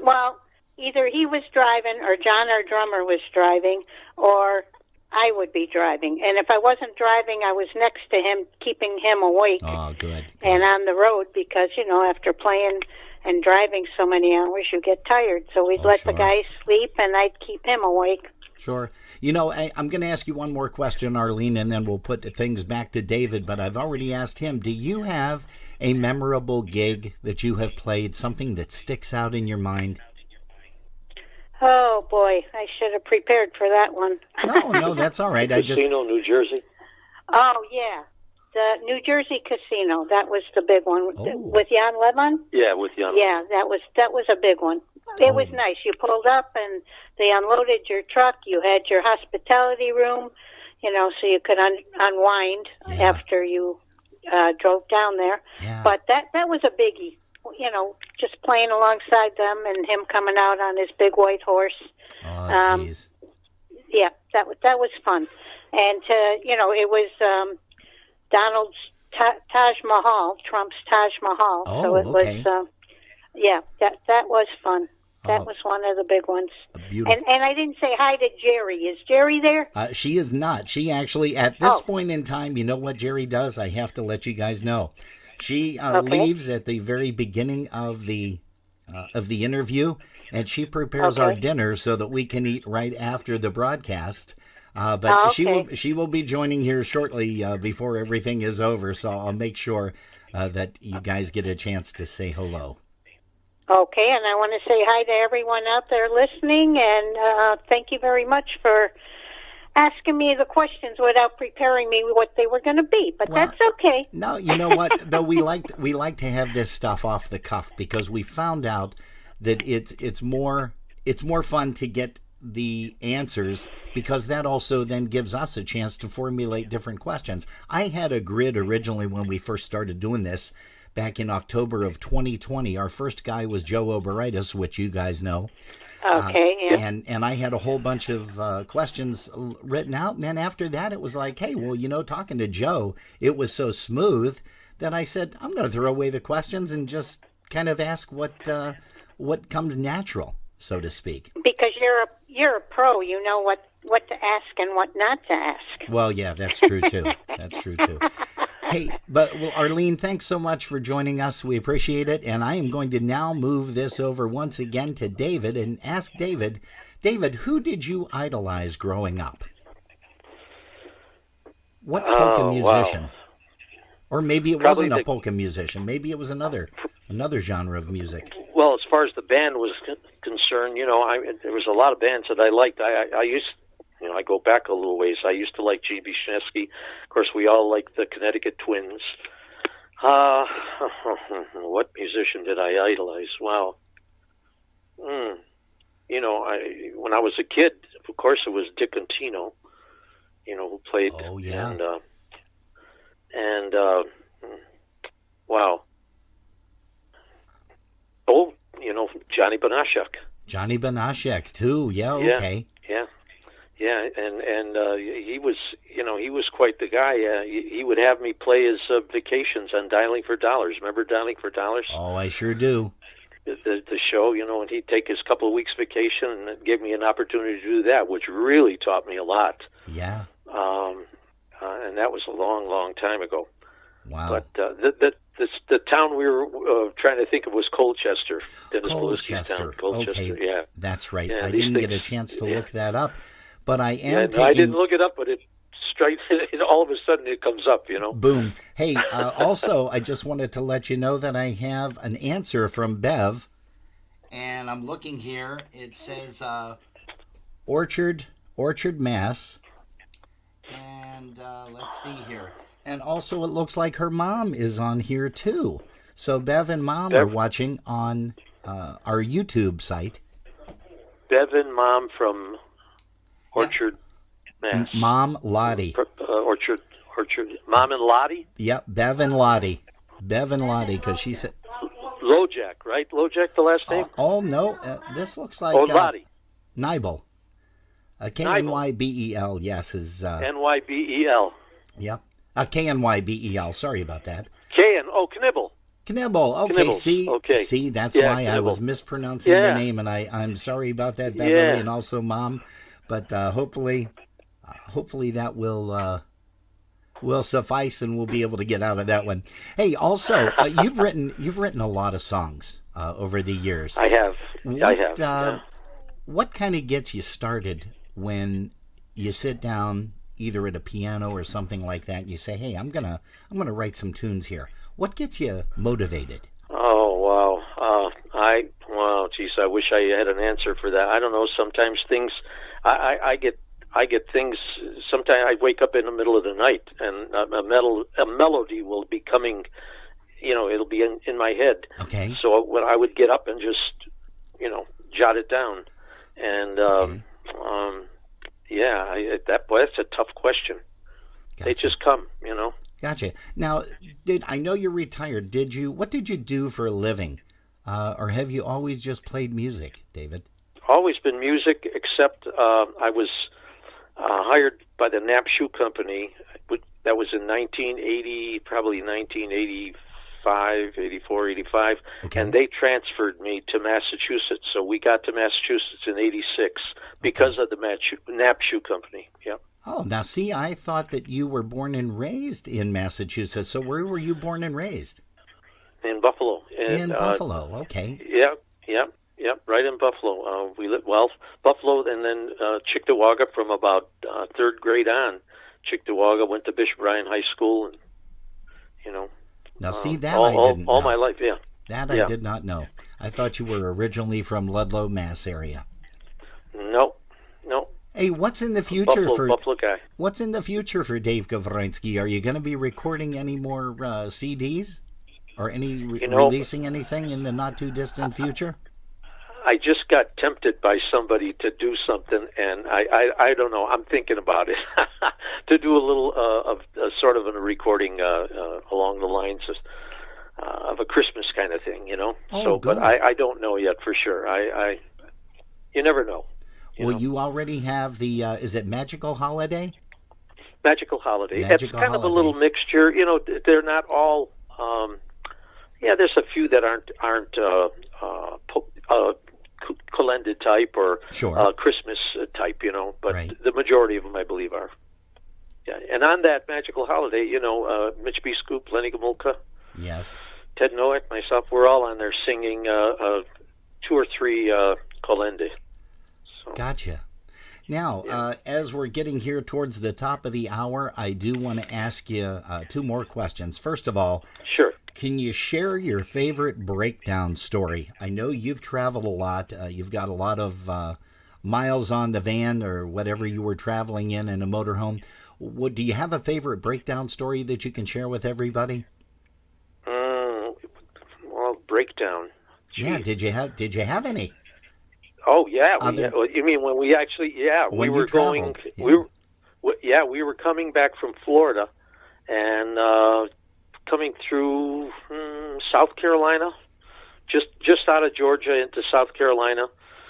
Well, either he was driving, or John, our drummer, was driving, or I would be driving. And if I wasn't driving, I was next to him, keeping him awake. Oh, good. And on the road, because, after playing and driving so many hours, you get tired. So we'd let the guy sleep, and I'd keep him awake. Sure. You know, I'm going to ask you one more question, Arlene, and then we'll put things back to David. But I've already asked him, do you have a memorable gig that you have played, something that sticks out in your mind? Oh, boy. I should have prepared for that one. No, that's all right. Casino, New Jersey. Oh, yeah. The New Jersey Casino. That was the big one. With Jan Ledman? Yeah, with Jan. Yeah, that was a big one. It was nice. You pulled up and they unloaded your truck. You had your hospitality room, so you could unwind after you drove down there. Yeah. But that was a biggie, just playing alongside them and him coming out on his big white horse. Oh, jeez. Yeah, that was fun. And, it was Donald's Taj Mahal, Trump's Taj Mahal. Oh, so it okay. was, that was fun. That was one of the big ones. Beautiful. And I didn't say hi to Jerry. Is Jerry there? She is not. She actually, at this point in time, you know what Jerry does? I have to let you guys know. She leaves at the very beginning of the interview, and she prepares our dinner so that we can eat right after the broadcast. But she will be joining here shortly before everything is over, so I'll make sure that you guys get a chance to say hello. Okay, and I want to say hi to everyone out there listening, and thank you very much for asking me the questions without preparing me what they were going to be. But that's okay. No, you know what? Though we like to have this stuff off the cuff because we found out that it's more fun to get the answers because that also then gives us a chance to formulate different questions. I had a grid originally when we first started doing this. Back in October of 2020, our first guy was Joe Oberitis, which you guys know. Okay, yeah. And I had a whole bunch of questions written out. And then after that, it was like, hey, well, talking to Joe, it was so smooth that I said, I'm going to throw away the questions and just kind of ask what comes natural, so to speak. Because you're a pro. You know what to ask and what not to ask. Well, yeah, that's true, too. That's true, too. Hey, Arlene, thanks so much for joining us. We appreciate it. And I am going to now move this over once again to David and ask David, who did you idolize growing up? What polka musician? Wow. Or maybe it wasn't a polka musician. Maybe it was another genre of music. Well, as far as the band was concerned, there was a lot of bands that I liked. I go back a little ways. I used to like G.B. Schnesky. Of course, we all liked the Connecticut Twins. What musician did I idolize? Wow. When I was a kid, of course, it was Dick Contino, who played. Oh, yeah. Wow. Oh, Johnny Banashak. Johnny Banashak, too. Yeah, okay. Yeah, and he was quite the guy. He would have me play his vacations on Dialing for Dollars. Remember Dialing for Dollars? Oh, I sure do. The show, and he'd take his couple of weeks vacation and give me an opportunity to do that, which really taught me a lot. Yeah. And that was a long, long time ago. Wow. But the town we were trying to think of was Colchester. Colchester. Okay, yeah. That's right. Yeah, I didn't get a chance to look that up, but I am I didn't look it up, but it strikes. All of a sudden, it comes up. Boom. Hey. Also, I just wanted to let you know that I have an answer from Bev, and I'm looking here. It says Orchard, Mass, and let's see here. And also, it looks like her mom is on here, too. So Bev and Mom are watching on our YouTube site. Bev and Mom from Orchard, Mass. Mom Lottie. Orchard. Mom and Lottie? Yep, Bev and Lottie, because she said... Lojak, right? Lojak, the last name? No. This looks like... Lottie. Nybel. K-N-Y-B-E-L, yes. Is N-Y-B-E-L. Yep. K-N-Y-B-E-L. Sorry about that. Knibble. Knibble. Okay, see, that's why Knibble. I was mispronouncing the name, and I'm sorry about that, Beverly, and also Mom. But hopefully that will suffice, and we'll be able to get out of that one. Hey, also, you've written a lot of songs over the years. I have. What kind of gets you started when you sit down either at a piano or something like that, and you say, "Hey, I'm gonna write some tunes here." What gets you motivated? Oh, wow. Geez, I wish I had an answer for that. I don't know. Sometimes things, I get things. Sometimes I wake up in the middle of the night, and a melody will be coming. It'll be in my head. Okay. So when I would get up and just, jot it down, and that's a tough question. Gotcha. They just come, Gotcha. Now, I know you're retired. What did you do for a living? Or have you always just played music, David? Always been music, except I was hired by the Knapp Shoe Company. That was in 1980, probably 1985, 84, 85. Okay. And they transferred me to Massachusetts. So we got to Massachusetts in 86 because of the Knapp Shoe Company. Yep. Oh, now see, I thought that you were born and raised in Massachusetts. So where were you born and raised? In Buffalo. In Buffalo, okay. Yep, right in Buffalo. We lived, Buffalo and then Cheektowaga from about third grade on. Cheektowaga, went to Bishop Bryan High School, and, Now see, that all, I didn't all know. my life, yeah. That I did not know. I thought you were originally from Ludlow, Mass area. No. Hey, what's in the future Buffalo guy. What's in the future for Dave Gawronski? Are you going to be recording any more CDs? Or releasing anything in the not too distant future? I just got tempted by somebody to do something, and I don't know. I'm thinking about it to do a little of sort of a recording along the lines of a Christmas kind of thing, Oh, So, good. but I don't know yet for sure. You never know. You already have the is it Magical Holiday? Magical Holiday. Magical It's kind of a Holiday. little mixture. They're not all. There's a few that aren't calendar type or Sure. Christmas type, but Right. the majority of them, I believe, are. Yeah, and on that Magical Holiday, Mitch B. Scoop, Lenny Gomulka, Yes. Ted Noack, myself, we're all on there singing 2 or 3 calendar. So, Gotcha. Now, as we're getting here towards the top of the hour, I do want to ask you 2 more questions. First of all, sure. can you share your favorite breakdown story? I know you've traveled a lot. You've got a lot of miles on the van or whatever you were traveling in a motorhome. Do you have a favorite breakdown story that you can share with everybody? Breakdown. Yeah, did you have any? Oh yeah, you mean when we actually? Yeah, When we you were going. traveled, We were coming back from Florida, and coming through South Carolina, just out of Georgia into South Carolina,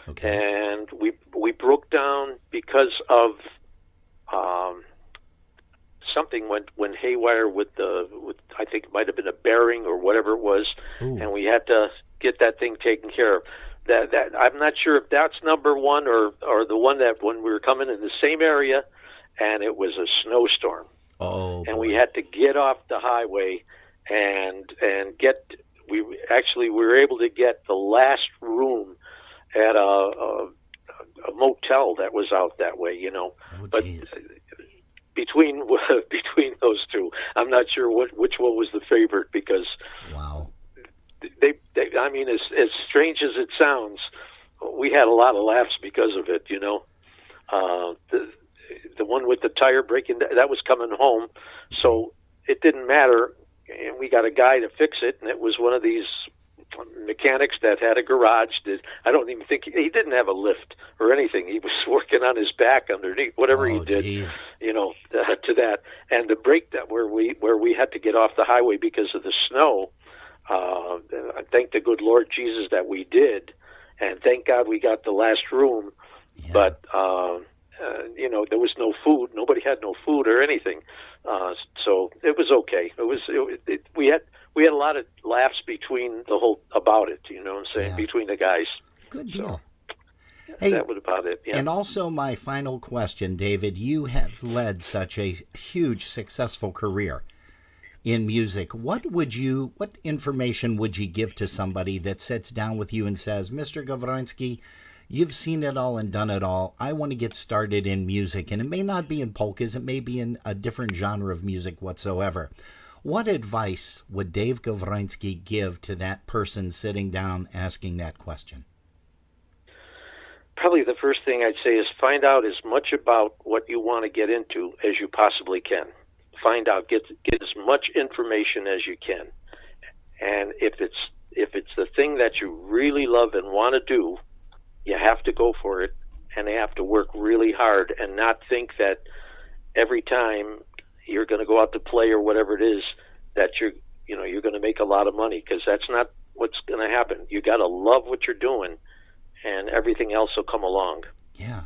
Okay. and we broke down because of something went haywire with I think it might have been a bearing or whatever it was, Ooh. and we had to get that thing taken care of. That I'm not sure if that's number one or the one that when we were coming in the same area, and it was a snowstorm, Oh, and boy. we had to get off the highway and get. We were able to get the last room at a motel that was out that way, Oh, but jeez. between those two, I'm not sure which one was the favorite because Wow. they I mean, as strange as it sounds, we had a lot of laughs because of it. The one with the tire breaking, that was coming home, so it didn't matter. And we got a guy to fix it, and it was one of these mechanics that had a garage. That I don't even think he didn't have a lift or anything. He was working on his back underneath, whatever he did. Geez. To that, and the break that where we had to get off the highway because of the snow. I thank the good Lord Jesus that we did, and thank God we got the last room. Yeah. But there was no food. Nobody had no food or anything, so it was okay. We had a lot of laughs between about it. You know what I'm saying? Yeah. Between the guys. Good deal. Hey, that was about it. Yeah. and also my final question, David, you have led such a huge, successful career in music. What information would you give to somebody that sits down with you and says, Mr. Gawronski, You've seen it all and done it all. I want to get started in music, and it may not be in polkas. It may be in a different genre of music whatsoever. What advice would Dave Gawronski give to that person sitting down asking that question? Probably the first thing I'd say is find out as much about what you want to get into as you possibly can. Find out, get as much information as you can. And if it's the thing that you really love and want to do, you have to go for it, and you have to work really hard and not think that every time you're going to go out to play or whatever it is that you're going to make a lot of money, because that's not what's going to happen. You got to love what you're doing, and everything else will come along. Yeah.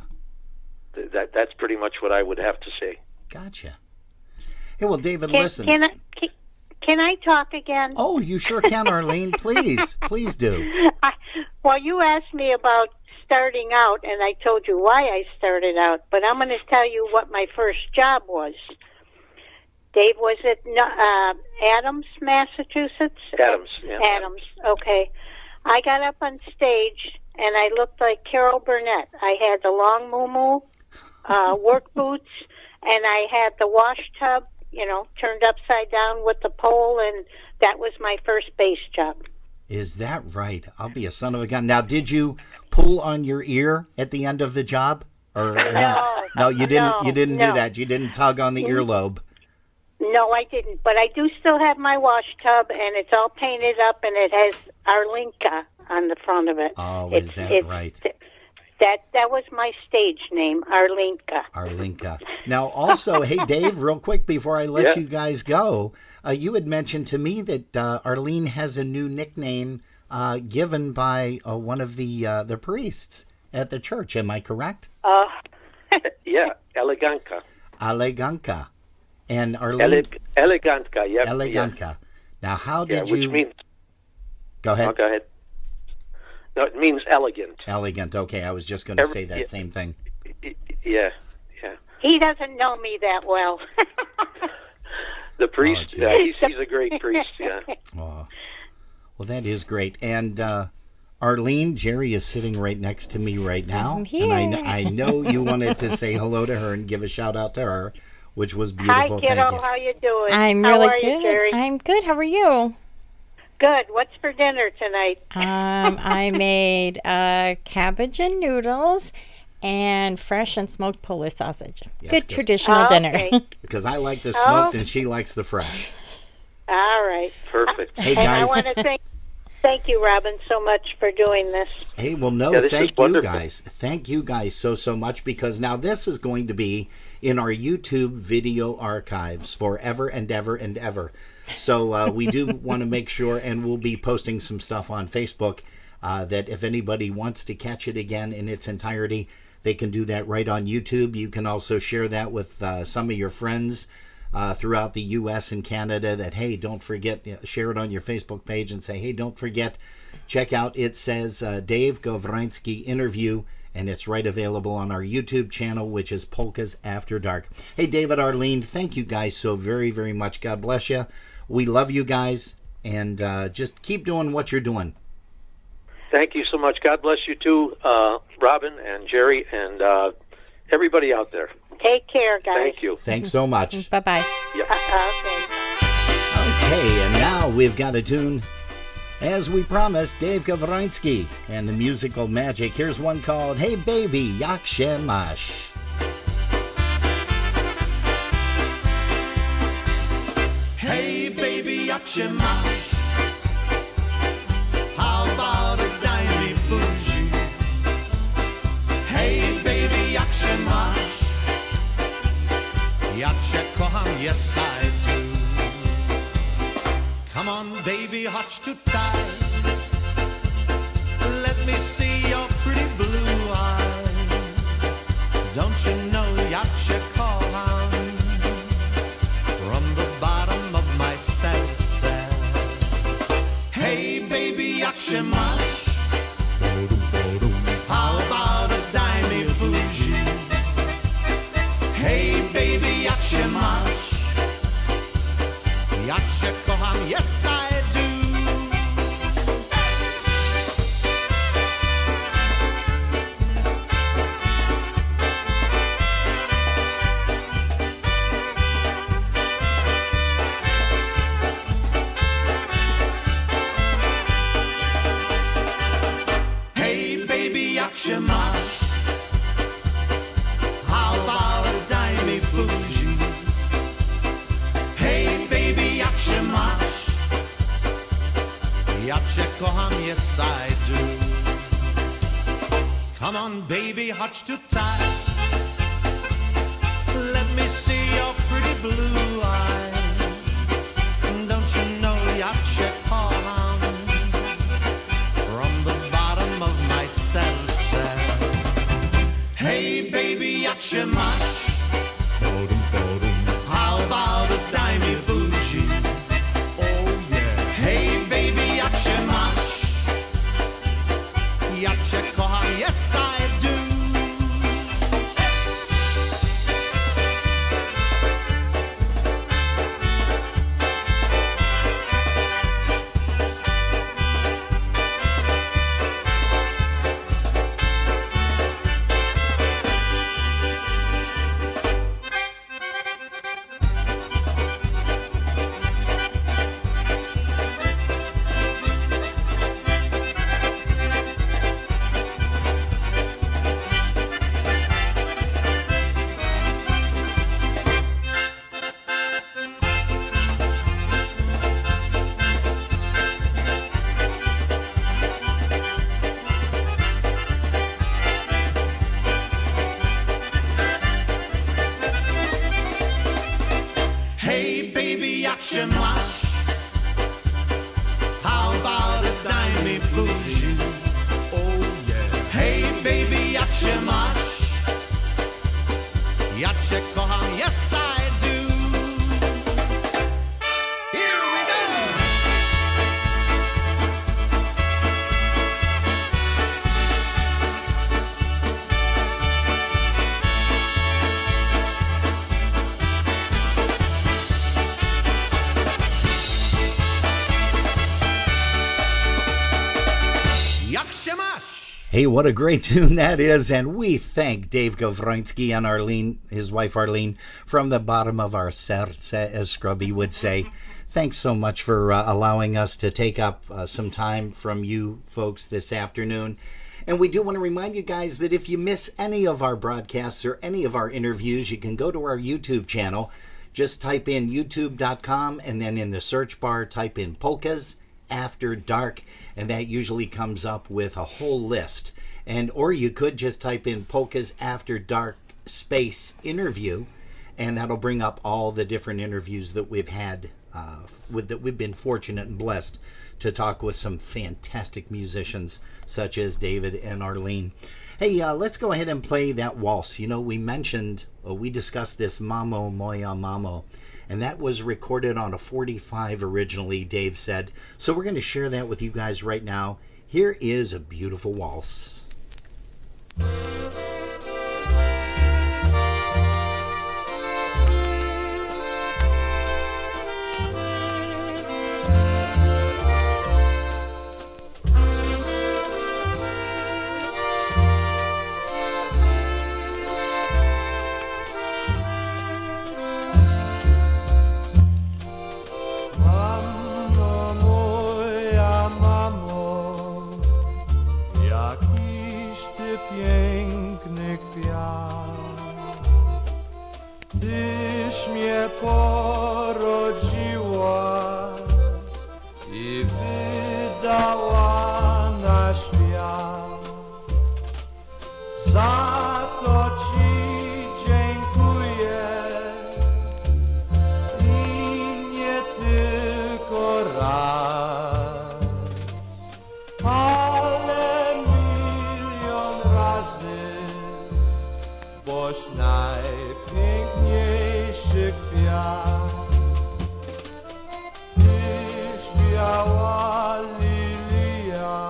That's pretty much what I would have to say. Gotcha. Hey, well, David, listen. Can I talk again? Oh, you sure can, Arlene. Please do. Well, you asked me about starting out, and I told you why I started out, but I'm going to tell you what my first job was. Dave, was it Adams, Massachusetts? Adams, yeah. Adams, okay. I got up on stage, and I looked like Carol Burnett. I had the long muumuu, work boots, and I had the wash tub, turned upside down with the pole, and that was my first bass job. Is that right? I'll be a son of a gun. Now, did you pull on your ear at the end of the job, or not? No, you didn't. You didn't do that. You didn't tug on the earlobe. No, I didn't. But I do still have my wash tub, and it's all painted up, and it has Arlinka on the front of it. Oh, is that right? That was my stage name, Arlinka. Arlinka. Now, also, hey, Dave, real quick before I let you guys go, you had mentioned to me that Arlene has a new nickname given by one of the priests at the church. Am I correct? Yeah, Eleganka. Eleganka. And Arlene? Eleganka, yeah. Eleganka. Yeah. Now, how did you... Which means... Go ahead. Oh, go ahead. No, it means elegant. Elegant, okay. I was just going to say that same thing. Yeah. He doesn't know me that well. The priest, he's a great priest, yeah. Oh. Well, that is great. And Arlene, Jerry is sitting right next to me right now. I'm here. And I know you wanted to say hello to her and give a shout out to her, which was beautiful. Hi, kiddo. Thank you. How you doing? I'm How really are good. You, Jerry? I'm good. How are you? Good. What's for dinner tonight? I made cabbage and noodles and fresh and smoked Polish sausage. Yes, good yes. traditional dinner. Because I like the smoked and she likes the fresh. All right. Perfect. Hey, And I guys. want to thank you, Robin, so much for doing this. Hey, well, no, Yeah, this thank is you wonderful. guys. Thank you guys so much, because now this is going to be in our YouTube video archives forever and ever and ever. So we do want to make sure, and we'll be posting some stuff on Facebook, that if anybody wants to catch it again in its entirety, they can do that right on YouTube. You can also share that with some of your friends throughout the U.S. and Canada, that, hey, don't forget, share it on your Facebook page and say, hey, don't forget, check out, it says Dave Gawronski interview, and it's right available on our YouTube channel, which is Polkas After Dark. Hey, David, Arlene, thank you guys so very, very much. God bless you. We love you guys, and just keep doing what you're doing. Thank you so much. God bless you too, Robin and Jerry and everybody out there. Take care, guys. Thank you. Thanks so much. Bye-bye. Yep. Okay. Okay, and now we've got a tune, as we promised, Dave Gawronski and the musical magic. Here's one called Hey Baby, Jak się masz. Hey baby, jak się masz? How about a dime bougie? Hey baby, jak się masz? Jak się kocham, yes I do. Come on baby, chodź tutaj. Let me see your pretty blue eyes. Don't you know jak się kocham? From the bottom of my senses. Hey baby, jak się masz? How about a dime bougie? Hey baby, jak się masz? Jak się kocham, yes I do. yes I do. Come on, baby, hotch too tight. Let me see your pretty blue eyes. Don't you know ya check on from the bottom of my seltzer? Hey, baby, yakshe much? How about a dimey bougie? Oh yeah. Hey, baby, yakshe much? Yakshe kocham, yes I do. Hey, baby, yakshe much? How about a dimey bougie? Oh yeah. Hey, baby, yakshe much? Yakshe kocham, yes I do. Here we go. Yakshe much? Hey, what a great tune that is, and we thank Dave Gawronski and Arlene, his wife Arlene, from the bottom of our serce, as Scrubby would say. Thanks so much for allowing us to take up some time from you folks this afternoon. And we do want to remind you guys that if you miss any of our broadcasts or any of our interviews, you can go to our YouTube channel. Just type in youtube.com and then in the search bar type in Polkas After Dark, and that usually comes up with a whole list. And or you could just type in Polkas After Dark space interview, and that'll bring up all the different interviews that we've had that we've been fortunate and blessed to talk with some fantastic musicians such as David and Arlene. Hey, let's go ahead and play that waltz. You know, we discussed this Mamo Moya Mamo, and that was recorded on a 45 originally, Dave said. So we're going to share that with you guys right now. Here is a beautiful waltz. Mamo moja, mamo, jakiś ty piękny kwiat. Tyś mnie porodziła i wydała na świat. Za to ci dziękuję i nie tylko raz, ale milion razy, boś najpiękniejszy kwiat. Tyś biała lilia,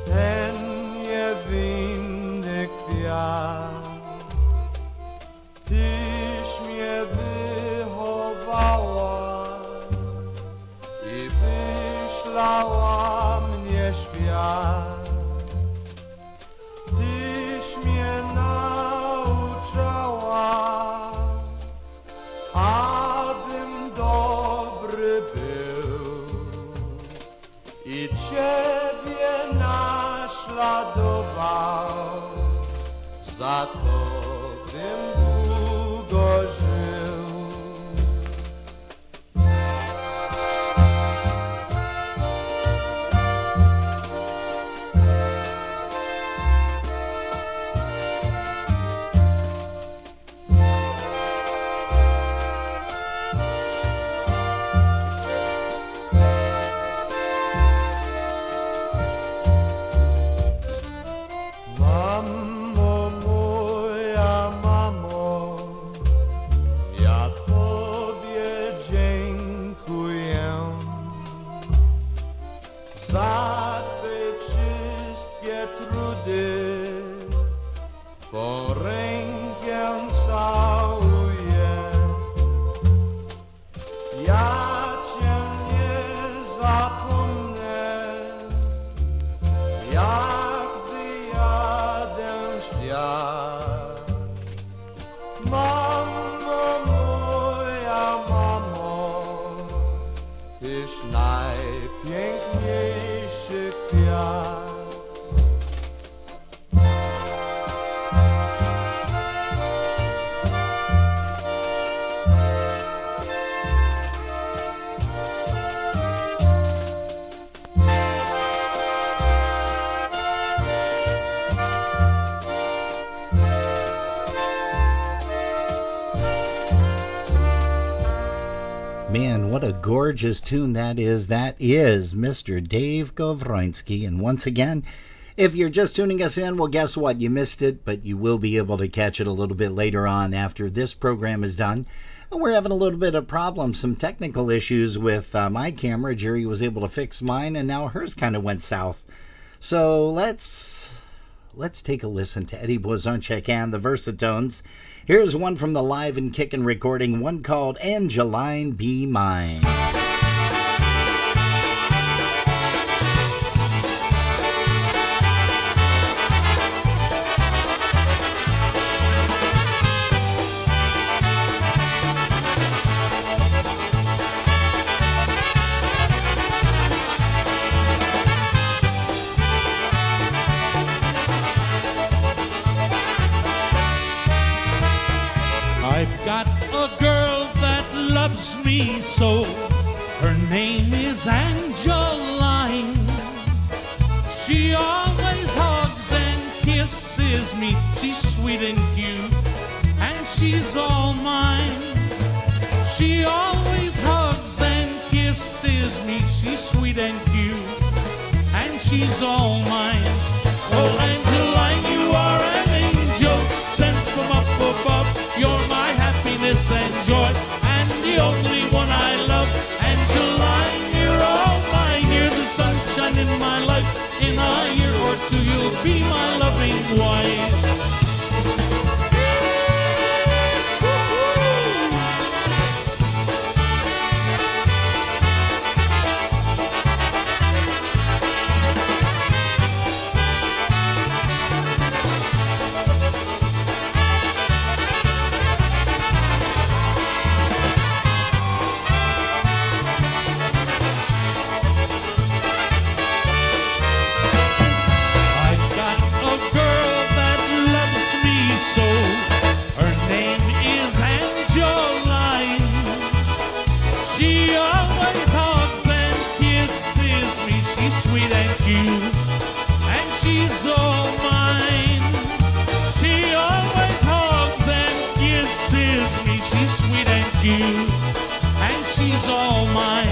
ten niewinny kwiat. Tyś mnie wychowała i wyślała mnie świat. Tyś mnie nauczała, abym dobry był i ciebie naśladował. Za to bym długo żył. Mamo moja, mamo, ja Tobie dziękuję za Twe wszystkie trudy, po rękę całuję. Ja Cię nie zapomnę, jak wyjadę w świat. Mamo moja, mamo, Tyś najpiękniejszy kwiat. Man, what a gorgeous tune that is. That is Mr. Dave Gawronski. And once again, if you're just tuning us in, well, guess what? You missed it, but you will be able to catch it a little bit later on after this program is done. And we're having a little bit of problems, some technical issues with my camera. Jerry was able to fix mine, and now hers kind of went south. So let's take a listen to Eddie Blazonczyk and the Versatones. Here's one from the live and kickin' recording, one called Angeline Be Mine. I've got a girl that loves me so. Her name is Angeline. She always hugs and kisses me. She's sweet and cute, and she's all mine. She always hugs and kisses me. She's sweet and cute, and she's all mine. Oh, Angeline, you are an angel sent from up above. You're my happiness and joy, and the only one I love. Angeline, you're all mine. You're the sunshine in my life. In a year or two, you'll be my loving wife. And she's all mine.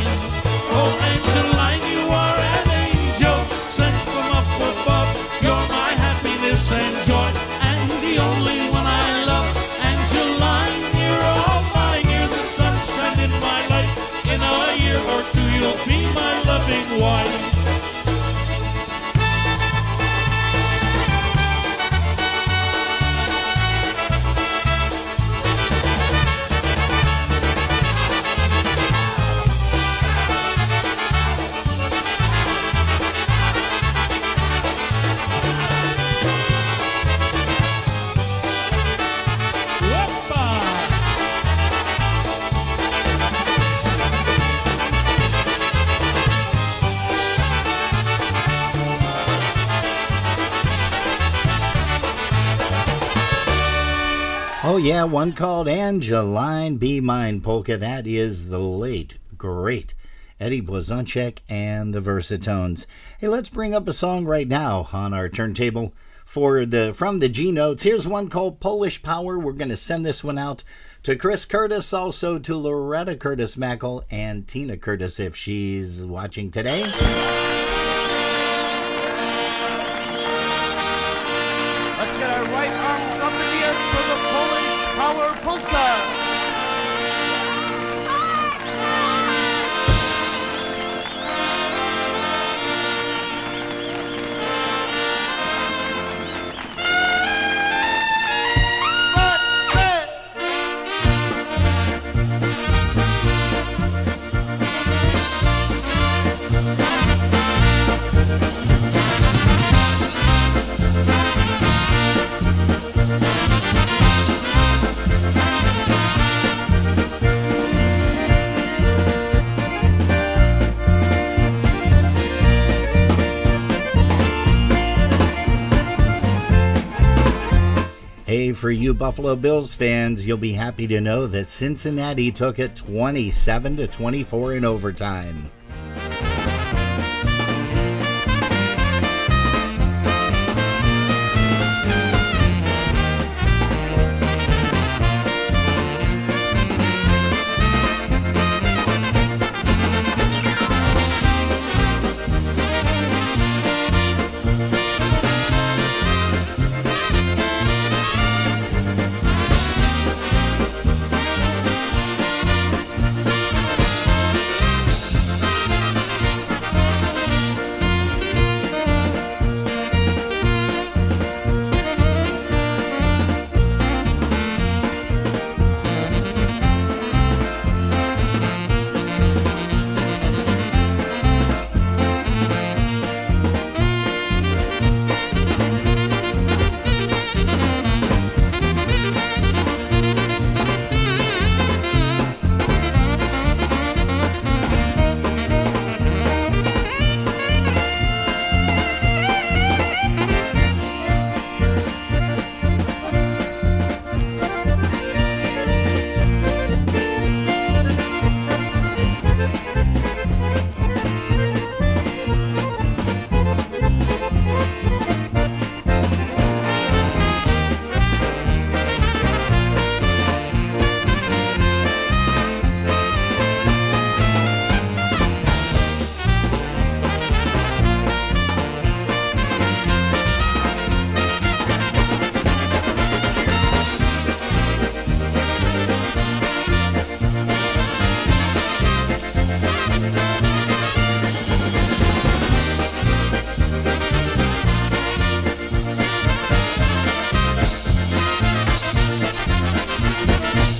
Oh, Angeline, you are an angel sent from up above. You're my happiness and joy, and the only one I love. Angeline, you're all mine. You're the sunshine in my life. In a year or two, you'll be my loving wife. Oh yeah, one called Angeline Be Mine polka. That is the late, great Eddie Blazonczyk and the Versatones. Hey, let's bring up a song right now on our turntable from the G Notes. Here's one called Polish Power. We're going to send this one out to Chris Curtis, also to Loretta Curtis Mackel and Tina Curtis if she's watching today. A their right arms up in the air for the Polish Power Polka. Hey, for you Buffalo Bills fans, you'll be happy to know that Cincinnati took it 27-24 in overtime.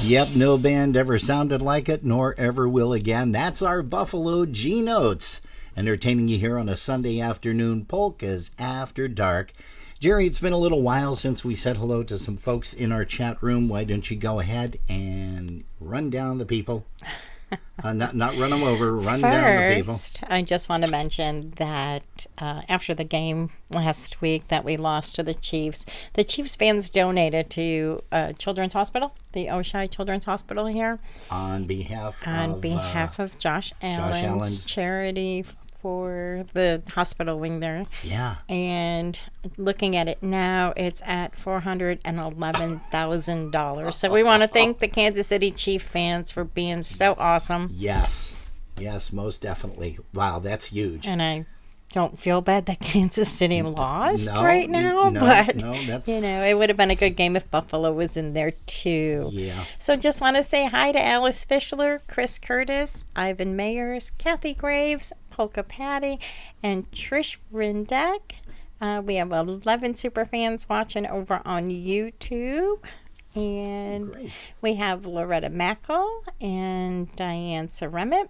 Yep, no band ever sounded like it, nor ever will again. That's our Buffalo G-Notes, entertaining you here on a Sunday afternoon, Polkas After Dark. Jerry, it's been a little while since we said hello to some folks in our chat room. Why don't you go ahead and run down the people? Not run them over, run down the people. First, I just want to mention that after the game last week that we lost to the Chiefs fans donated to Children's Hospital, the Oshai Children's Hospital here. On behalf of Josh Allen's charity for the hospital wing there. Yeah. And looking at it now, it's at $411,000. So we want to thank the Kansas City Chief fans for being so awesome. Yes, most definitely. Wow, that's huge. And I don't feel bad that Kansas City lost right now, but that's... it would have been a good game if Buffalo was in there too. Yeah. So just want to say hi to Alice Fischler, Chris Curtis, Ivan Mayers, Kathy Graves, Polka Patty, and Trish Rindeck. We have 11 super fans watching over on YouTube. And great. We have Loretta Mackel and Diane Ceremit.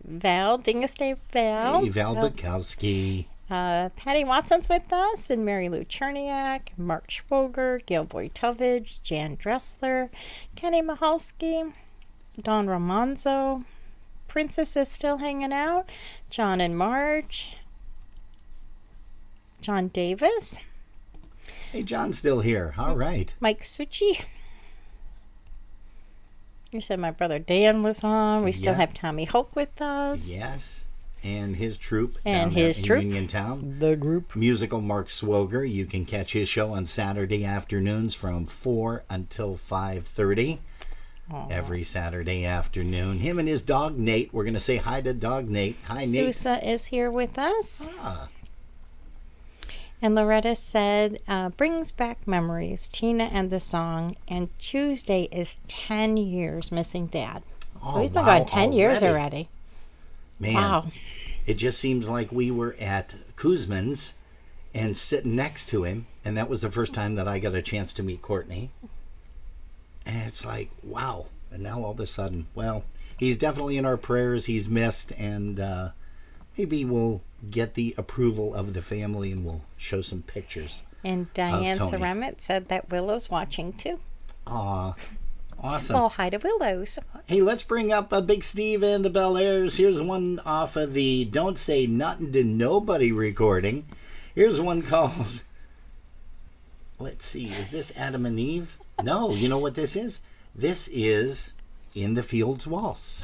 Val, Dingaste Val. Hey, Val Bukowski. Patty Watson's with us, and Mary Lou Cherniak, Mark Schwoger, Gail Boytovich, Jan Dressler, Kenny Mahalski, Don Romanzo. Princess is still hanging out. John and Marge. John Davis. Hey, John's still here. All right. Mike Suchi. You said my brother Dan was on. We still have Tommy Hoke with us. Yes. And his troupe and down his in troupe, Uniontown. The group. Musical Mark Swoger. You can catch his show on Saturday afternoons from 4 until 5:30. Every Saturday afternoon. Him and his dog Nate. We're going to say hi to dog Nate. Hi, Nate. Sousa is here with us. And Loretta said, brings back memories, Tina and the song. And Tuesday is 10 years missing Dad. So he's been gone 10 years already. Man, wow. It just seems like we were at Kuzman's and sitting next to him. And that was the first time that I got a chance to meet Courtney. And it's like, wow. And now all of a sudden, well, he's definitely in our prayers. He's missed. And maybe we'll get the approval of the family and we'll show some pictures. And Diane Ceramit said that Willow's watching too. Aw, awesome. Well, hi to Willow's. Hey, let's bring up Big Steve and the Bel Airs. Here's one off of the Don't Say Nothing to Nobody recording. Here's one called, let's see, is this Adam and Eve? No, you know what this is? This is In the Fields Waltz.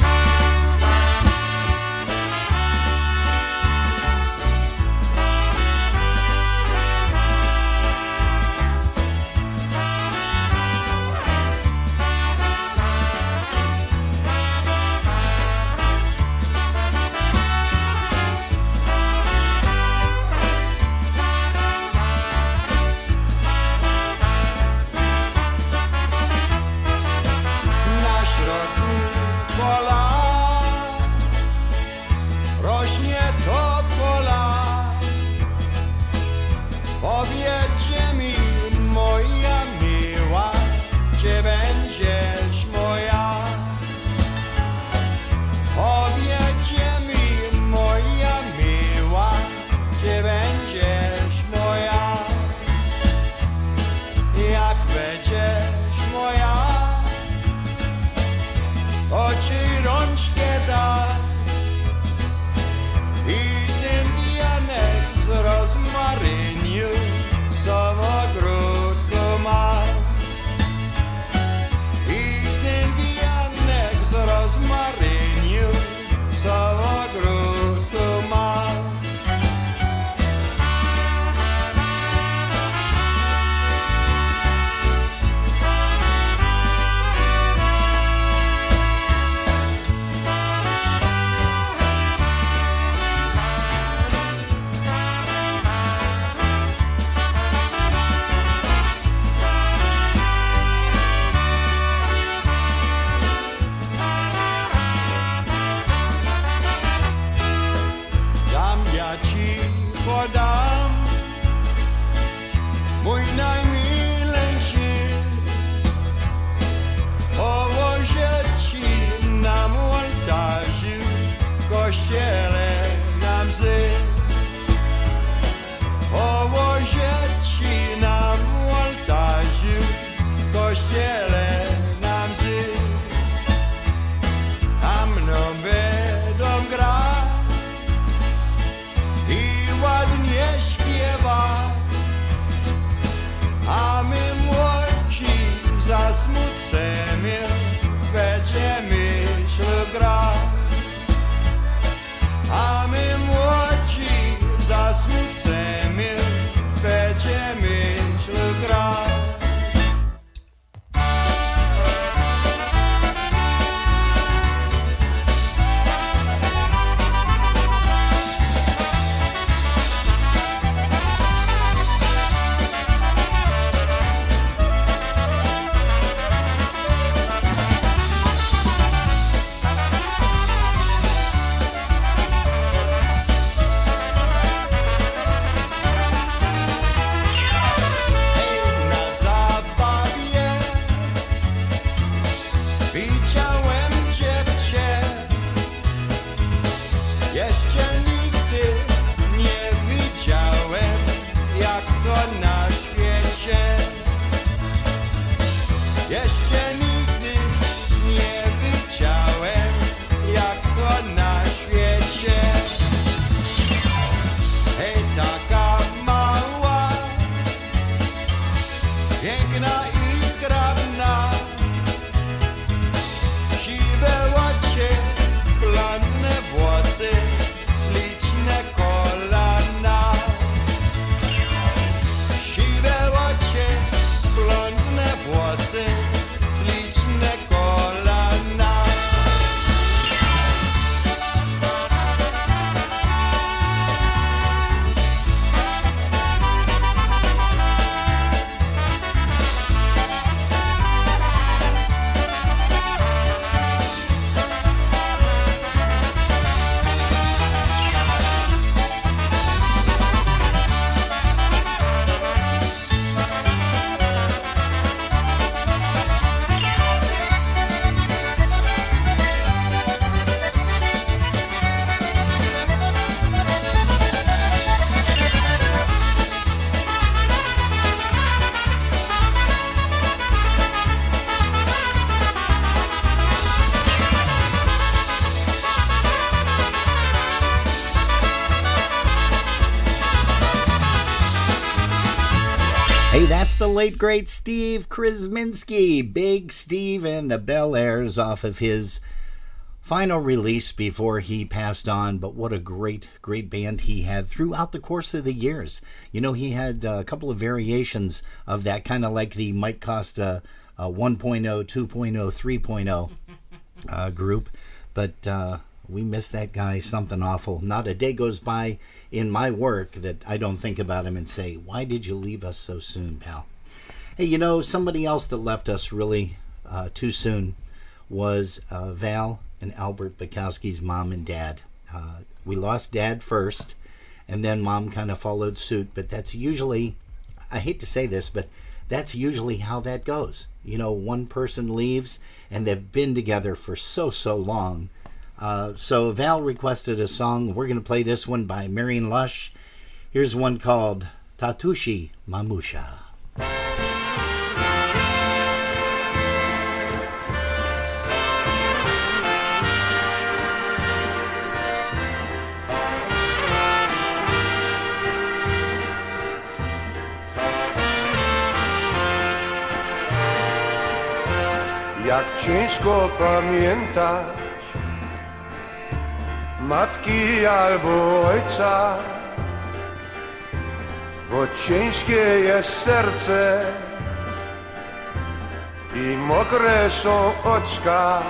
the late, great Steve Krasminski. Big Steve and the Bel Airs off of his final release before he passed on. But what a great band he had throughout the course of the years. You know, he had a couple of variations of that, kind of like the Mike Costa 1.0, 2.0, 3.0 group. But we miss that guy something awful. Not a day goes by in my work that I don't think about him and say, why did you leave us so soon, pal? Hey, you know, somebody else that left us really too soon was Val and Albert Bukowski's mom and dad. We lost dad first, and then mom kind of followed suit. But that's usually, I hate to say this, but that's usually how that goes. You know, one person leaves, and they've been together for so long. So Val requested a song. We're going to play this one by Marion Lush. Here's one called Tatushi Mamusha. Jak ciężko pamiętać matki albo ojca, bo ciężkie jest serce i mokre są oczka.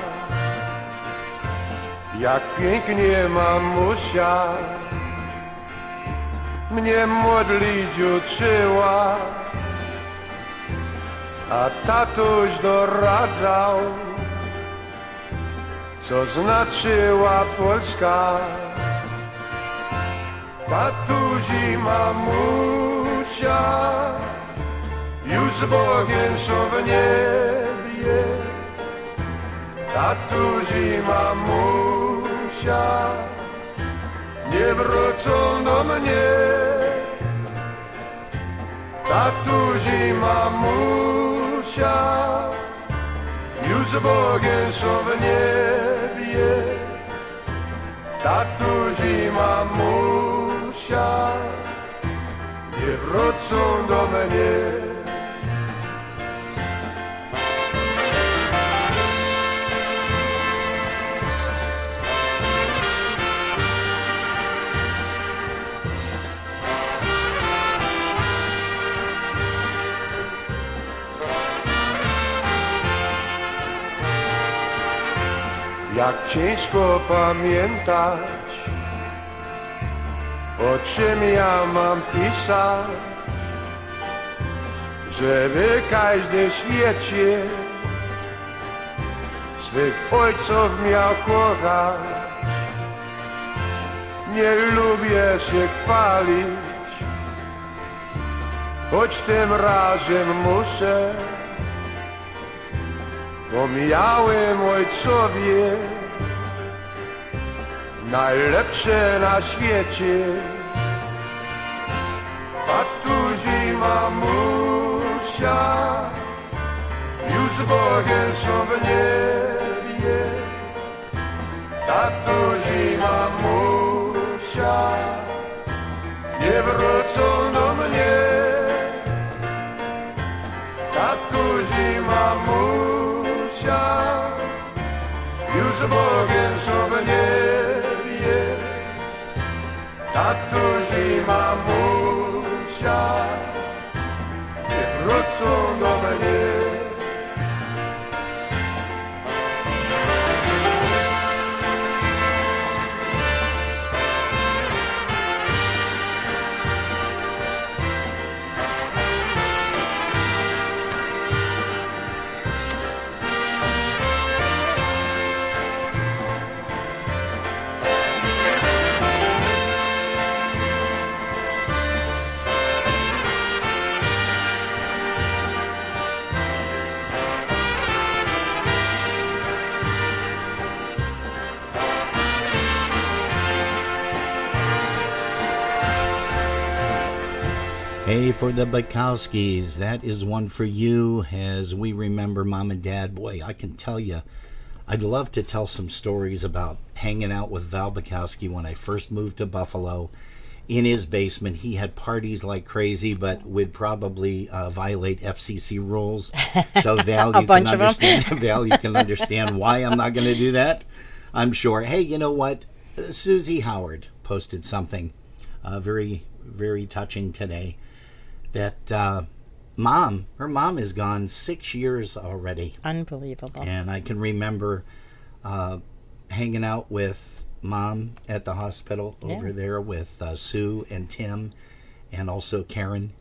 Jak pięknie mamusia mnie modlić uczyła, a tatuś doradzał, co znaczyła Polska. Tatuś i mamusia już z Bogiem są w niebie. Tatuś i mamusia nie wrócą do mnie. Tatuś i mamusia już z Bogiem są w niebie. Tatuś i mamusia nie wrócą do mnie. Jak ciężko pamiętać, o czym ja mam pisać, żeby każdy w świecie swych ojców miał kochać. Nie lubię się chwalić, choć tym razem muszę. Bo miałem ojcowie najlepsze na świecie. Tatuś i mamusia już z Bogiem są w niebie. Tatuś i mamusia nie wrócą do mnie. Tatuś i mamusia już z Bogiem są w niebie. Tatuś i mamusia nie wrócą do mnie. Hey, for the Bukowskis, that is one for you as we remember Mom and Dad. Boy, I can tell you, I'd love to tell some stories about hanging out with Val Bukowski when I first moved to Buffalo in his basement. He had parties like crazy, but would probably violate FCC rules. So Val, you can understand. Val, you can understand why I'm not going to do that. I'm sure. Hey, you know what? Susie Howard posted something very, very touching today. That her mom is gone 6 years already. Unbelievable. And I can remember hanging out with Mom at the hospital over there with Sue and Tim and also Karen.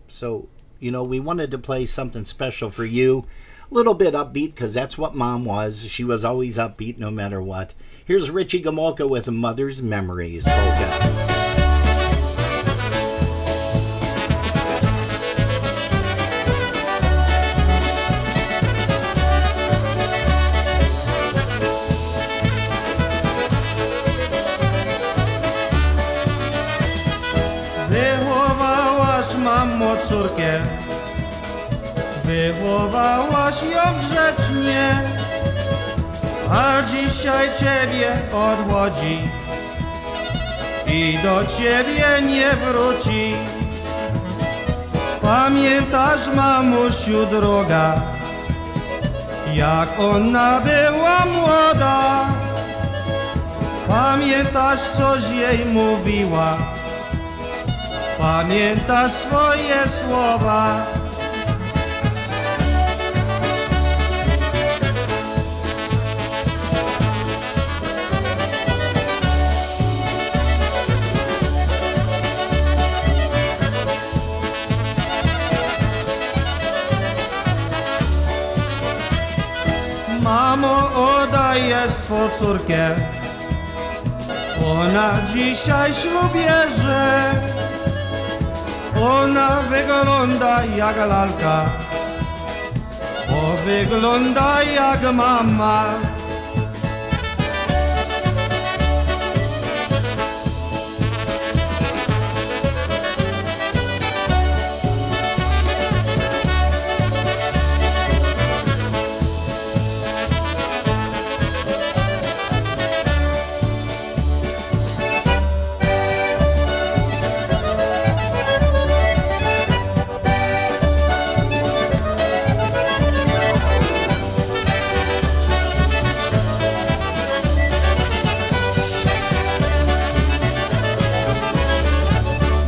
So, we wanted to play something special for you. A little bit upbeat because that's what Mom was. She was always upbeat no matter what. Here's Richie Gomolka with Mother's Memories polka. Mamo córkę, wychowałaś ją grzecznie, a dzisiaj ciebie odchodzi i do ciebie nie wróci. Pamiętasz, mamusiu droga, jak ona była młoda? Pamiętasz, coś jej mówiła? Pamiętasz swoje słowa? Mamo, oddajesz twą córkę, ona dzisiaj ślub bierze. Ona wygląda jak lalka, bo wygląda jak mama.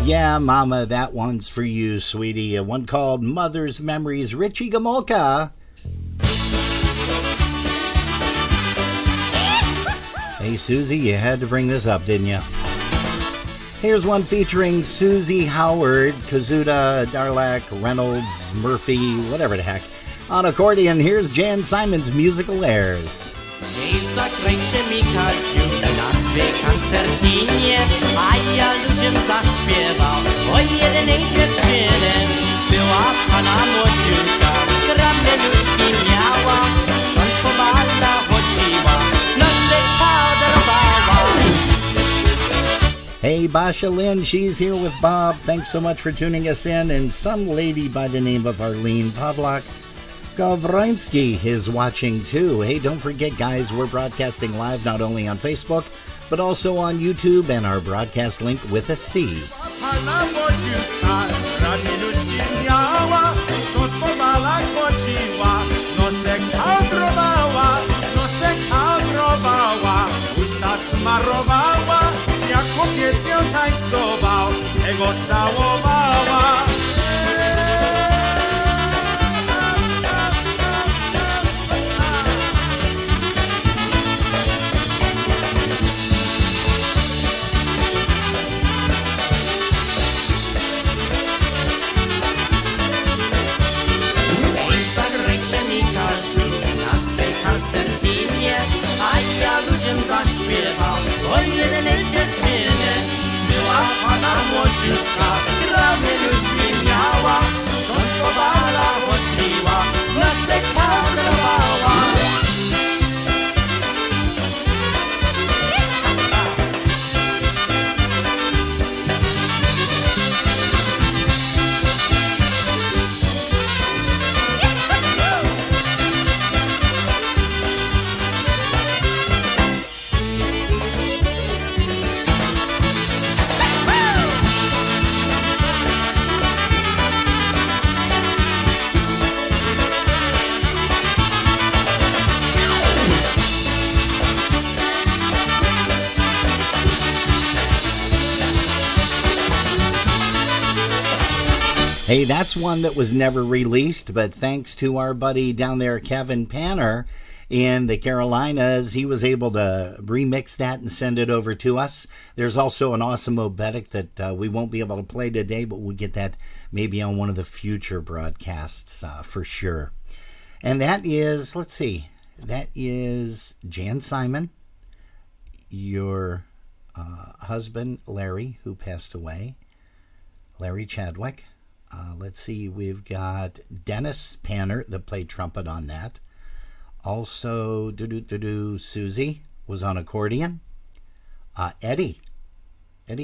Yeah, Mama, that one's for you, sweetie. One called Mother's Memories, Richie Gomolka. Hey, Susie, you had to bring this up, didn't you? Here's one featuring Susie Howard, Kazuda, Darlak, Reynolds, Murphy, whatever the heck. On accordion, here's Jan Simon's Musical Airs. Zakręcie mi Kasiu na swej koncertinie, a ja ludziom zaśpiewał o jednej dziewczynie. Była pana młodziutka, skromne nóżki miała, ksiądz po balach chodziła, nosek podarowała. Hey, Basha Lynn, she's here with Bob. Thanks so much for tuning us in. And some lady by the name of Arlene Pavlak Gawronski is watching too. Hey, don't forget, guys, we're broadcasting live not only on Facebook, but also on YouTube and our broadcast link with a C. Zaśpiewał o jednej dziewczynie. Była pana młodziutka, skromne nóżki miała, ksiądz po balach chodziła, nosek podarowała. Hey! Hey, that's one that was never released, but thanks to our buddy down there, Kevin Panner, in the Carolinas, he was able to remix that and send it over to us. There's also an awesome obetic that we won't be able to play today, but we'll get that maybe on one of the future broadcasts for sure. And that is, let's see, that is Jan Simon, your husband, Larry, who passed away, Larry Chadwick. Let's see, we've got Dennis Panner that played trumpet on that. Also, Susie was on accordion. Eddie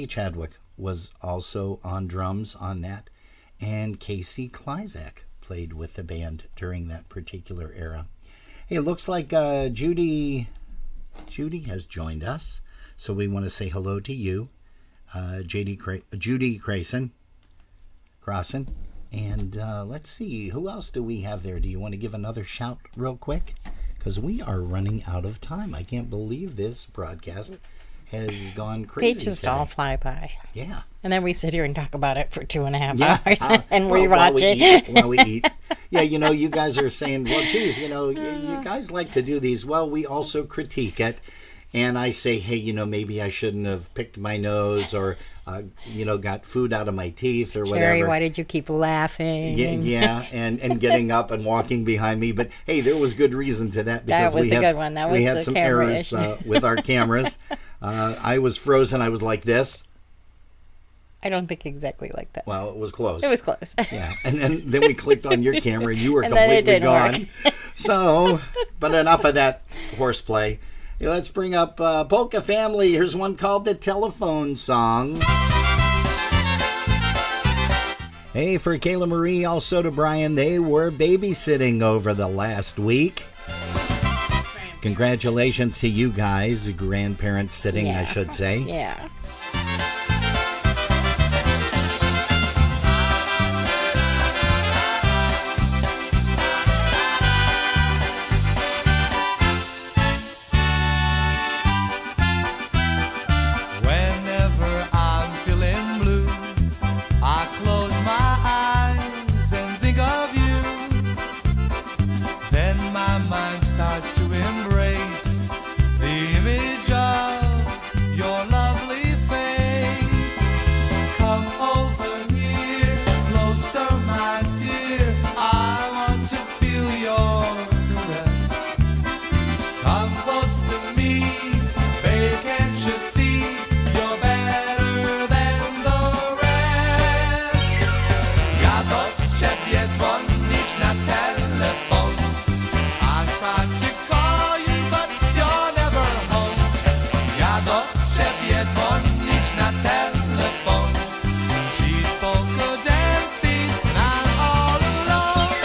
Chadwick was also on drums on that. And Casey Kleizak played with the band during that particular era. Hey, it looks like Judy has joined us. So we want to say hello to you, Judy Crayson. And let's see, who else do we have there? Do you want to give another shout real quick? Because we are running out of time. I can't believe this broadcast has gone crazy. They just today. all fly by. Yeah. And then we sit here and talk about it for 2.5 hours and rewatch While we eat. Yeah, you guys are saying, well, geez, you guys like to do these. Well, we also critique it. And I say, hey, maybe I shouldn't have picked my nose or, got food out of my teeth or whatever. Terry, why did you keep laughing? Yeah, and getting up and walking behind me. But, hey, there was good reason to that. Because that was a good one. That was we had some errors with our cameras. I was frozen. I was like this. I don't think exactly like that. Well, it was close. It was close. Yeah, and then we clicked on your camera and you were completely gone. So, but enough of that horseplay. Let's bring up Polka Family. Here's one called The Telephone Song. Hey, for Kayla Marie, also to Brian, they were babysitting over the last week. Congratulations to you guys, grandparents sitting, I should say. Yeah. Whenever I'm feeling blue, I close my eyes and think of you. Then my mind starts to embrace the image of your lovely face. Come over here, closer, my dear. I want to feel your caress. Come close to me, babe, can't you see? You're better than the rest. Ja do ciebie dzwonić na telefon. I tried to call you, but you're never home. Ja do ciebie dzwonić na telefon. She's polka dancing, and I'm all alone.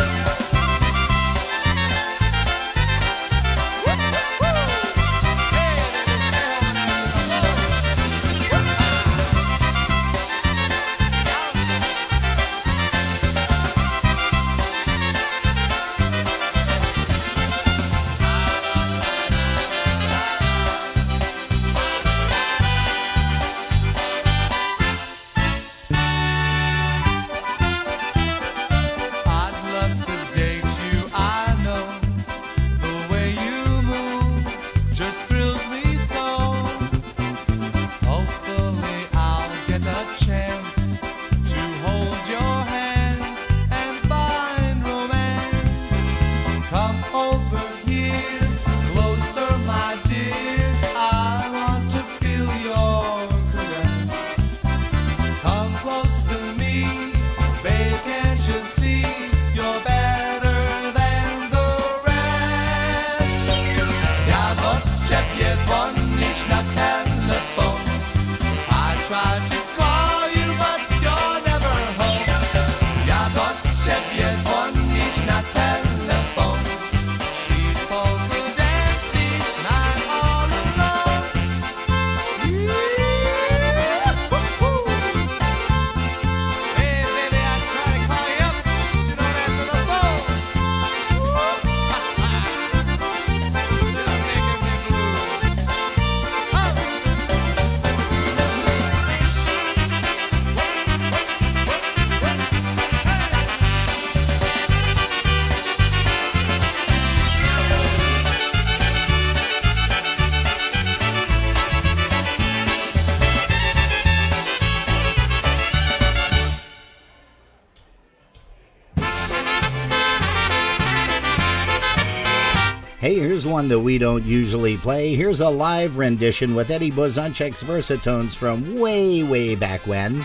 Hey, here's one that we don't usually play. Here's a live rendition with Eddie Bozanchek's Versatones from way, way back when,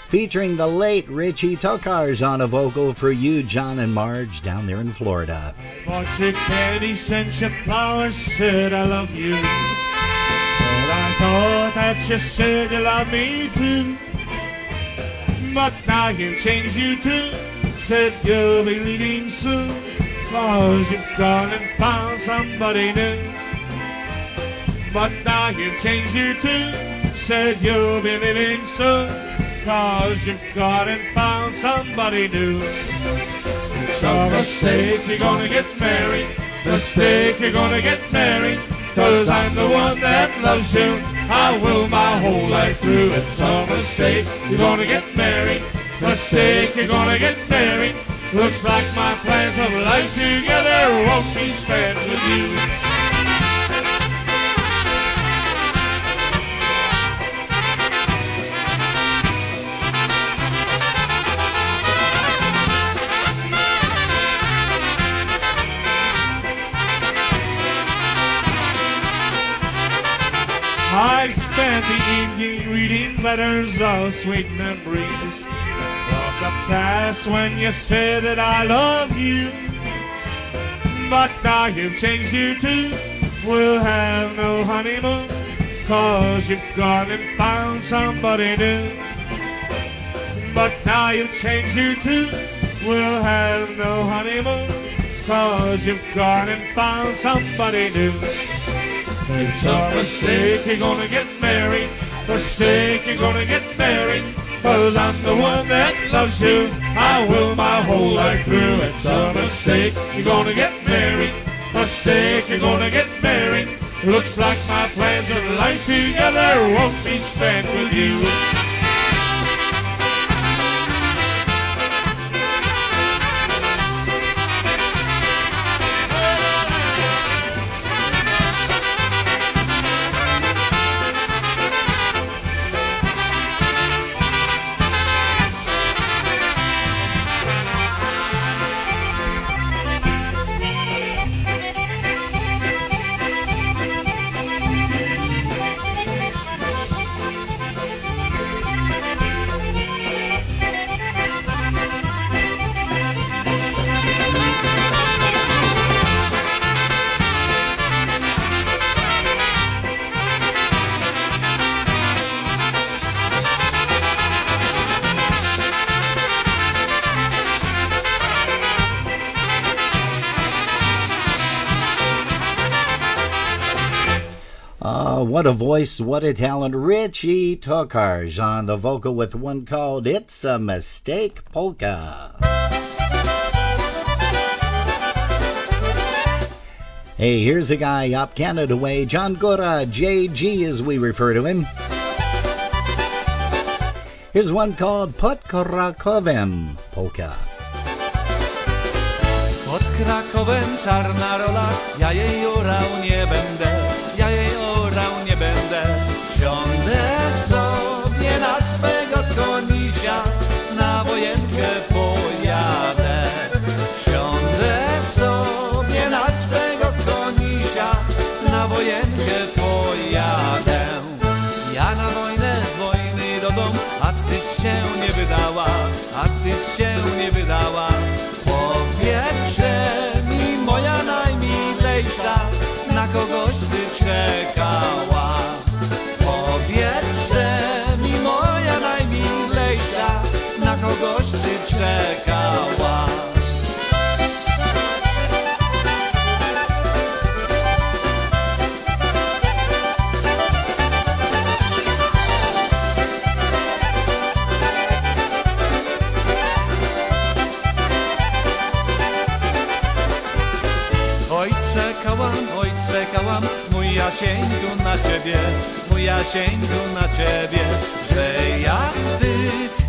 featuring the late Richie Tokarz on a vocal for you, John and Marge, down there in Florida. Bought you candy, sent you flowers, said I love you. But I thought that you said you love me too. But now you've changed you too, said you'll be leaving soon, 'cause you've gone and found somebody new. But now you've changed you too, said you'll be leaving soon, 'cause you've gone and found somebody new. It's a mistake, you're gonna get married. Mistake, you're gonna get married. 'Cause I'm the one that loves you. I will my whole life through. It's a mistake, you're gonna get married. Mistake, you're gonna get married. Looks like my plans of life together won't be spent with you. I spent the evening reading letters of sweet memories of the past when you said that I love you. But now you've changed you too. We'll have no honeymoon, 'cause you've gone and found somebody new. But now you've changed you too. We'll have no honeymoon, 'cause you've gone and found somebody new. It's a mistake, you're gonna get married. Mistake, you're gonna get married. 'Cause I'm the one that loves you. I will my whole life through. It's a mistake, you're gonna get married. Mistake, you're gonna get married. Looks like my plans of life together won't be spent with you. What a voice, what a talent. Richie Tokarz on the vocal with one called It's a Mistake Polka. Hey, here's a guy up Canada way, John Gora, JG as we refer to him. Here's one called Pod Krakowem Polka. Pod Krakowem czarna rola, ja jej orał nie będę, ja jej orał nie będę. Siądę sobie na swego konisia, na wojenkę pojadę. Siądę sobie na swego konisia, na wojenkę pojadę. Ja na wojnę, z wojny do domu, a tyś się nie wydała, a tyś się nie wydała. Powiedzże mi, moja najmilejsza, na kogoś ty czekała. Powiedzże mi, moja najmilejsza, na kogoś ty czekała. Oj czekałam, mój Jasieńku na ciebie, mój Jasieńku na ciebie, że jak ty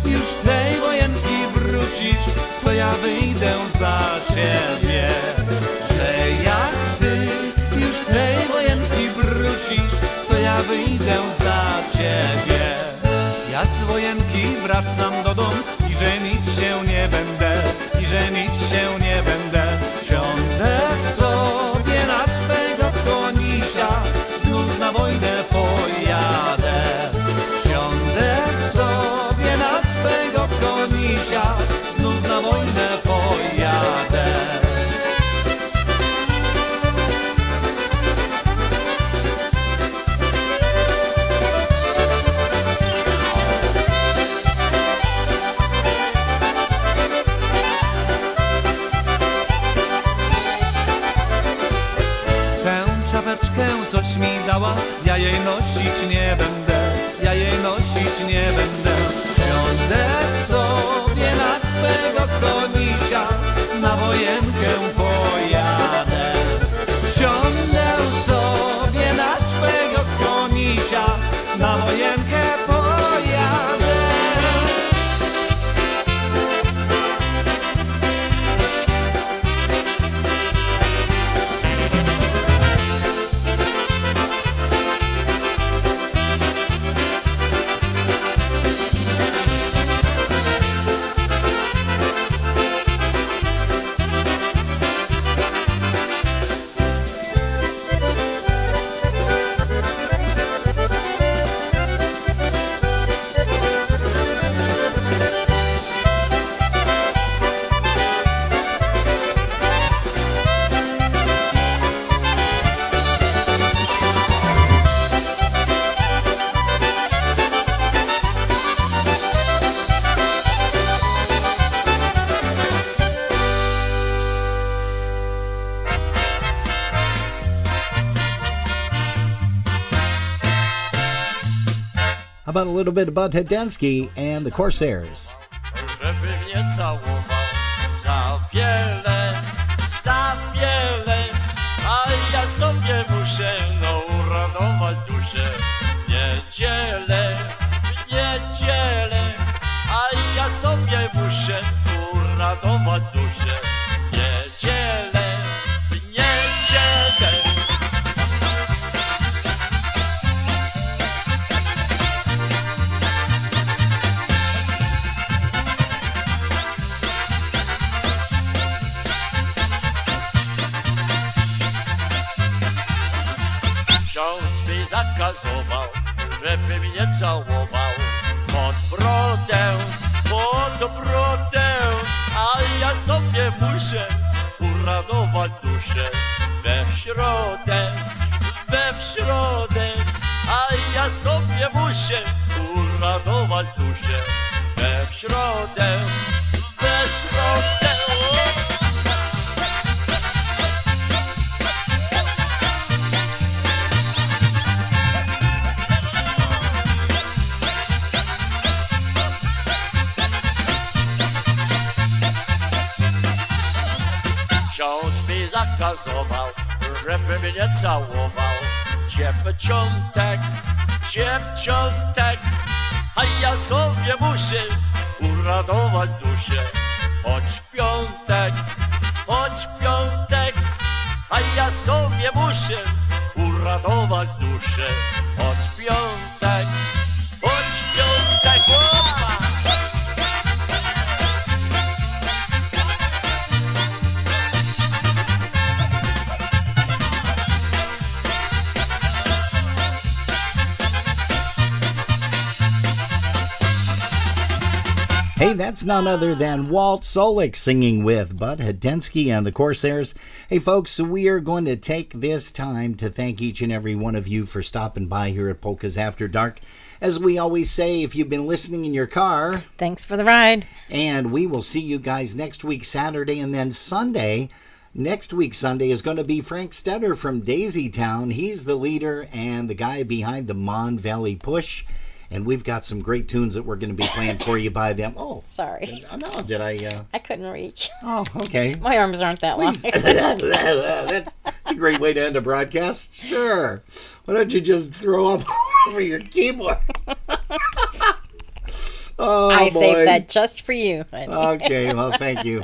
już z tej wojenki wrócisz, to ja wyjdę za ciebie. Że jak ty już z tej wojenki wrócisz, to ja wyjdę za ciebie. Ja z wojenki wracam do domu i żenić się nie będę, i żenić się nie będę. Siądę sobie miała, ja jej nosić nie będę, ja jej nosić nie będę. Siądę sobie na swego konisia, na wojenkę pojadę. Siądę sobie na swego konisia, na wojenkę pojadę. How about a little bit about Hedensky and the Corsairs? Żeby mnie całował za wiele, a ja sobie muszę uradować duszę. W niedzielę, a ja sobie muszę uradować duszę. W niedzielę. Ksiądz mi zakazował, żeby mnie całował pod brodę, a ja sobie muszę uradować duszę. We środę, a ja sobie muszę uradować duszę. We środę. Ksiądz mi zakazował, żeby mnie całował. Dziewczątek, a ja sobie muszę uradować duszę. Choć piątek, a ja sobie muszę uradować duszę. Choć piątek, opa! Hey, that's none other than Walt Solik singing with Bud Hedensky and the Corsairs. Hey, folks, we are going to take this time to thank each and every one of you for stopping by here at Polkas After Dark. As we always say, if you've been listening in your car, thanks for the ride. And we will see you guys next week, Saturday, and then Sunday. Next week, Sunday, is going to be Frank Stetter from Daisy Town. He's the leader and the guy behind the Mon Valley Push. And we've got some great tunes that we're going to be playing for you by them. Oh, sorry. Did I? I couldn't reach. Oh, okay. My arms aren't that long. That's a great way to end a broadcast. Sure. Why don't you just throw up over your keyboard? Oh, I boy. saved that just for you. Okay, well, thank you.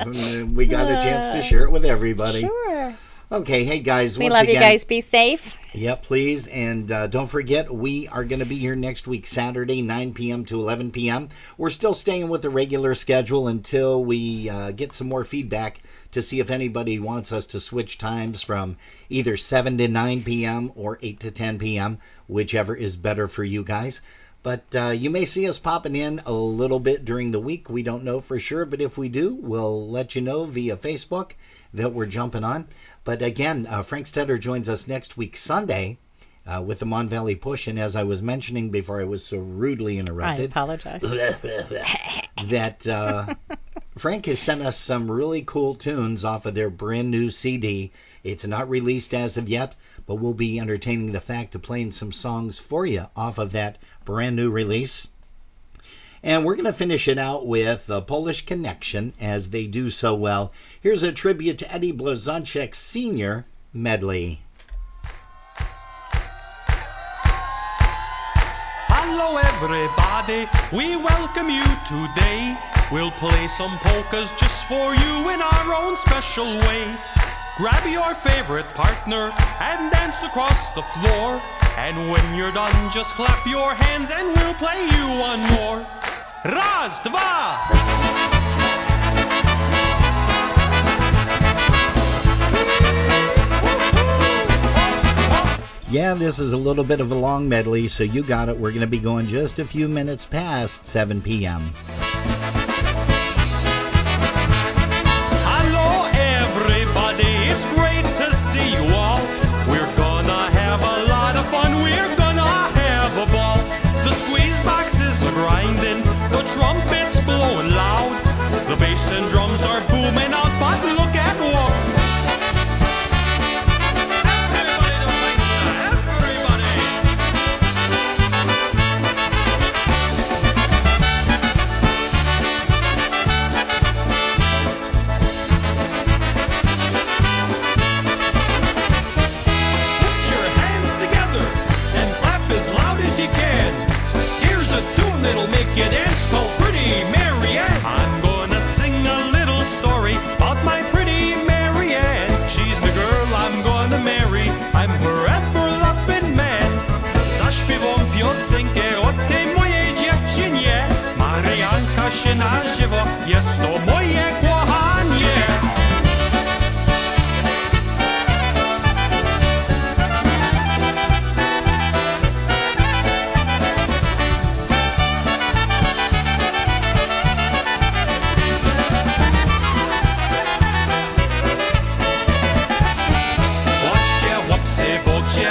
We got a chance to share it with everybody. Sure. Okay, hey guys, we once love again, you guys. Be safe. Yeah, please. And don't forget, we are going to be here next week, Saturday, 9 p.m. to 11 p.m. We're still staying with the regular schedule until we get some more feedback to see if anybody wants us to switch times from either 7 to 9 p.m. or 8 to 10 p.m., whichever is better for you guys. But you may see us popping in a little bit during the week. We don't know for sure, but if we do, we'll let you know via Facebook that we're jumping on. But again, Frank Stetter joins us next week, Sunday, with the Mon Valley Push. And as I was mentioning before I was so rudely interrupted, I apologize. that Frank has sent us some really cool tunes off of their brand new CD. It's not released as of yet, but we'll be entertaining the fact of playing some songs for you off of that brand new release. And we're going to finish it out with the Polish Connection, as they do so well. Here's a tribute to Eddie Blazonczak Sr. medley. Hello everybody, we welcome you today. We'll play some polkas just for you in our own special way. Grab your favorite partner and dance across the floor. And when you're done, just clap your hands and we'll play you one more. Raz, dwa! Yeah, this is a little bit of a long medley, so you got it. We're going to be going just a few minutes past 7 p.m. Hello everybody, it's great to see you all. We're gonna have a lot of fun, we're gonna have a ball. The squeeze boxes are grinding, the trumpets blowing loud. The bass and drums are booming out, but look at what. It'll make you dance called Pretty Mary Ann. I'm gonna sing a little story about my pretty Mary Ann. She's the girl I'm gonna marry, I'm her ever-loving man. Zaśpiewam piosenkę o tej mojej dziewczynie. Marianka się nazywa, jest to moje kochanie.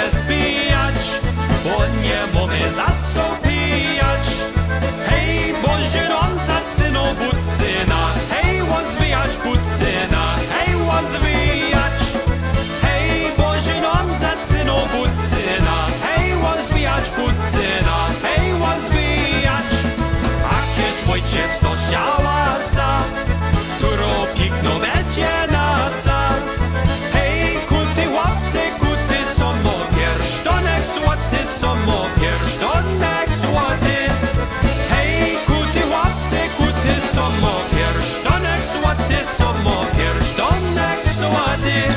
Spijać, bo nie mamy za co pijać. Hej, Boże, on za cyną bucyna. Hej, rozwijać bucyna. Hej, rozwijać. Hej, Boże, on za cyną bucyna. Hej, rozwijać bucyna. Hej, rozwijać. Akież ojciec to siałasa, którą pikną będzie nasa. Hej, kuty łapce, złoty, samo pierścionek złoty. Hej, kuty łapce, kuty, samo pierścionek złoty, samo pierścionek złoty.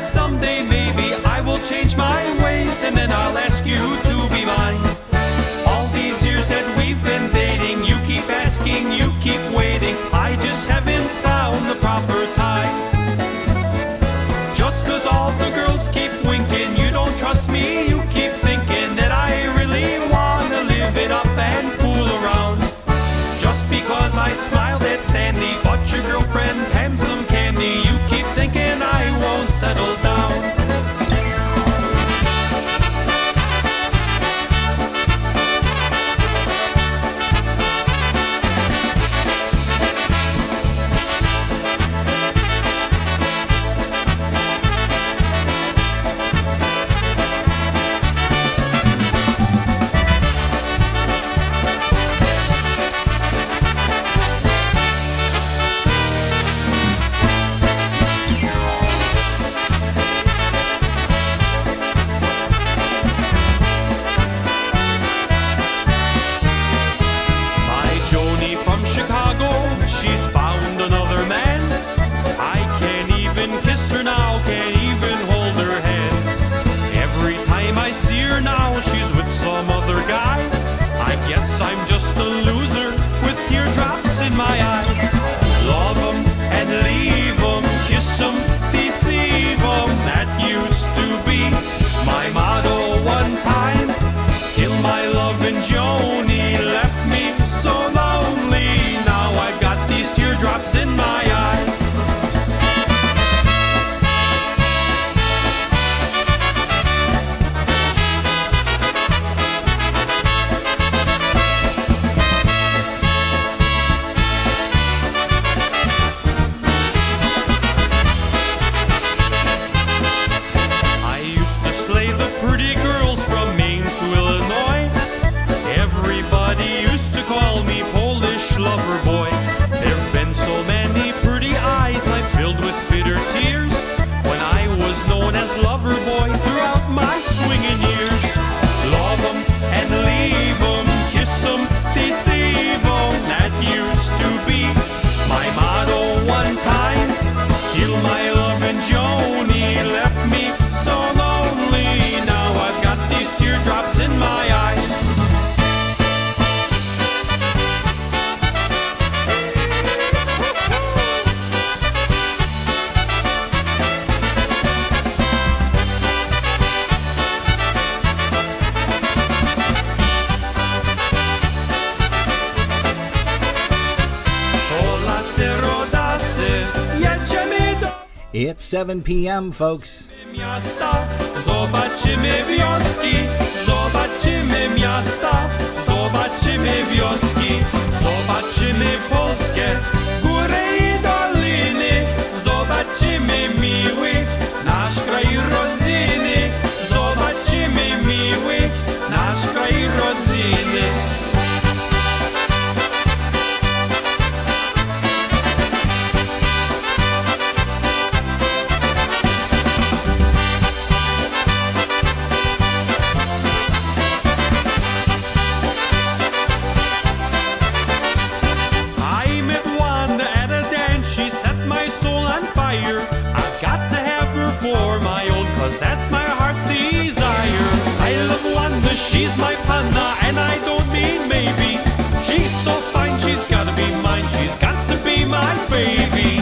Someday maybe I will change my ways and then I'll ask you to be mine. All these years that we've been dating, you keep asking, you keep waiting. I just haven't found the proper time. Just 'cause all the girls keep winking, you don't trust me, you keep thinking that I really wanna live it up and fool around. Just because I smiled at Sandy, bought your girlfriend Pam some candy, you keep thinking I won't settle down. I'm just a loser with teardrops in my eye. Love 'em and leave 'em, kiss 'em, deceive 'em. That used to be my motto one time. It's 7 p.m., folks. Miasta, zobaczymy wioski, zobaczymy miasta, zobaczymy wioski, zobaczymy Polskę, góry i doliny, zobaczymy miły nasz kraj rodziny, zobaczymy miły nasz kraj rodziny. That's my heart's desire. I love Wanda, she's my panna, and I don't mean maybe. She's so fine, she's gotta be mine, she's got to be my baby.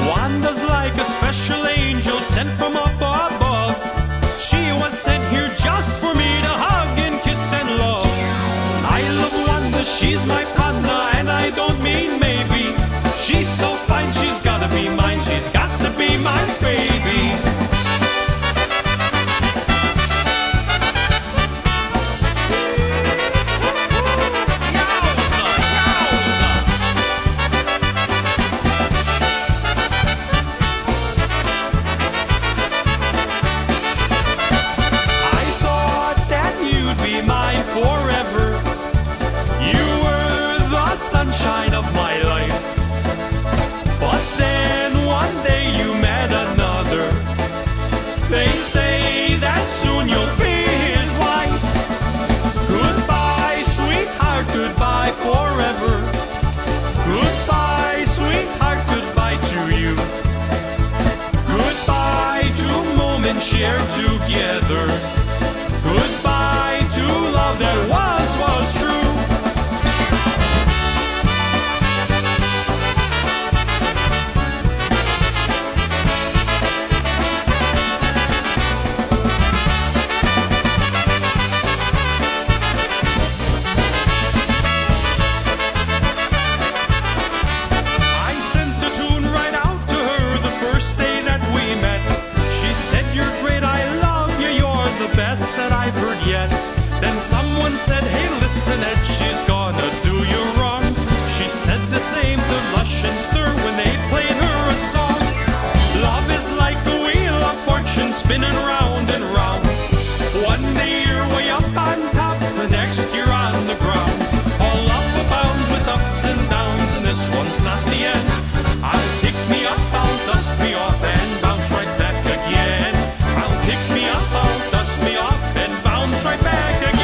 Wanda's like a special angel sent from up above. She was sent here just for me to hug and kiss and love. I love Wanda, she's my panna, and I don't mean maybe. She's so fine, she's gotta be mine, she's got to be my baby. Sunshine of my life. But then one day you met another. They say that soon you'll be his wife. Goodbye, sweetheart, goodbye forever. Goodbye, sweetheart, goodbye to you. Goodbye to moments shared together. Goodbye to love that was true. Best that I've heard yet. Then someone said, hey, listen, Ed, she's gonna do you wrong. She said the same to Lush and Stir when they played her a song. Love is like a wheel of fortune spinning round and round. One day you're way up on top, the next you're on the ground. All love abounds with ups and downs, and this one's not the end. I'll pick me up, I'll dust me off, and bounce right back again. I'll pick me up, I'll dust me off, and bounce right back again.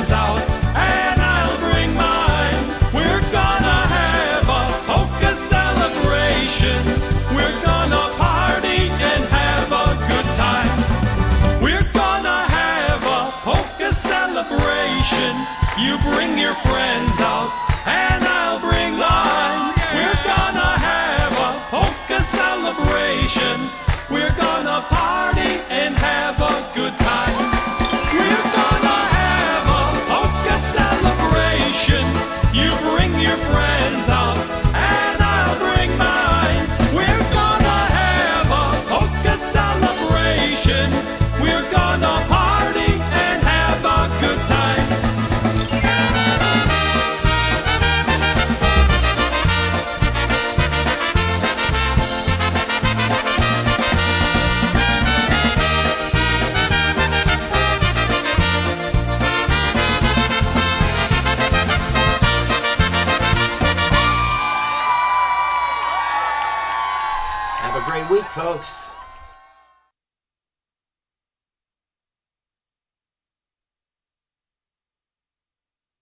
friends out, and I'll bring mine. We're gonna have a polka celebration. We're gonna party and have a good time. We're gonna have a polka celebration. You bring your friends out, and I'll bring mine. We're gonna have a polka celebration. We're hands up and I'll bring mine. We're gonna have a polka celebration. We're gonna party and have a good time. Have a great week, folks.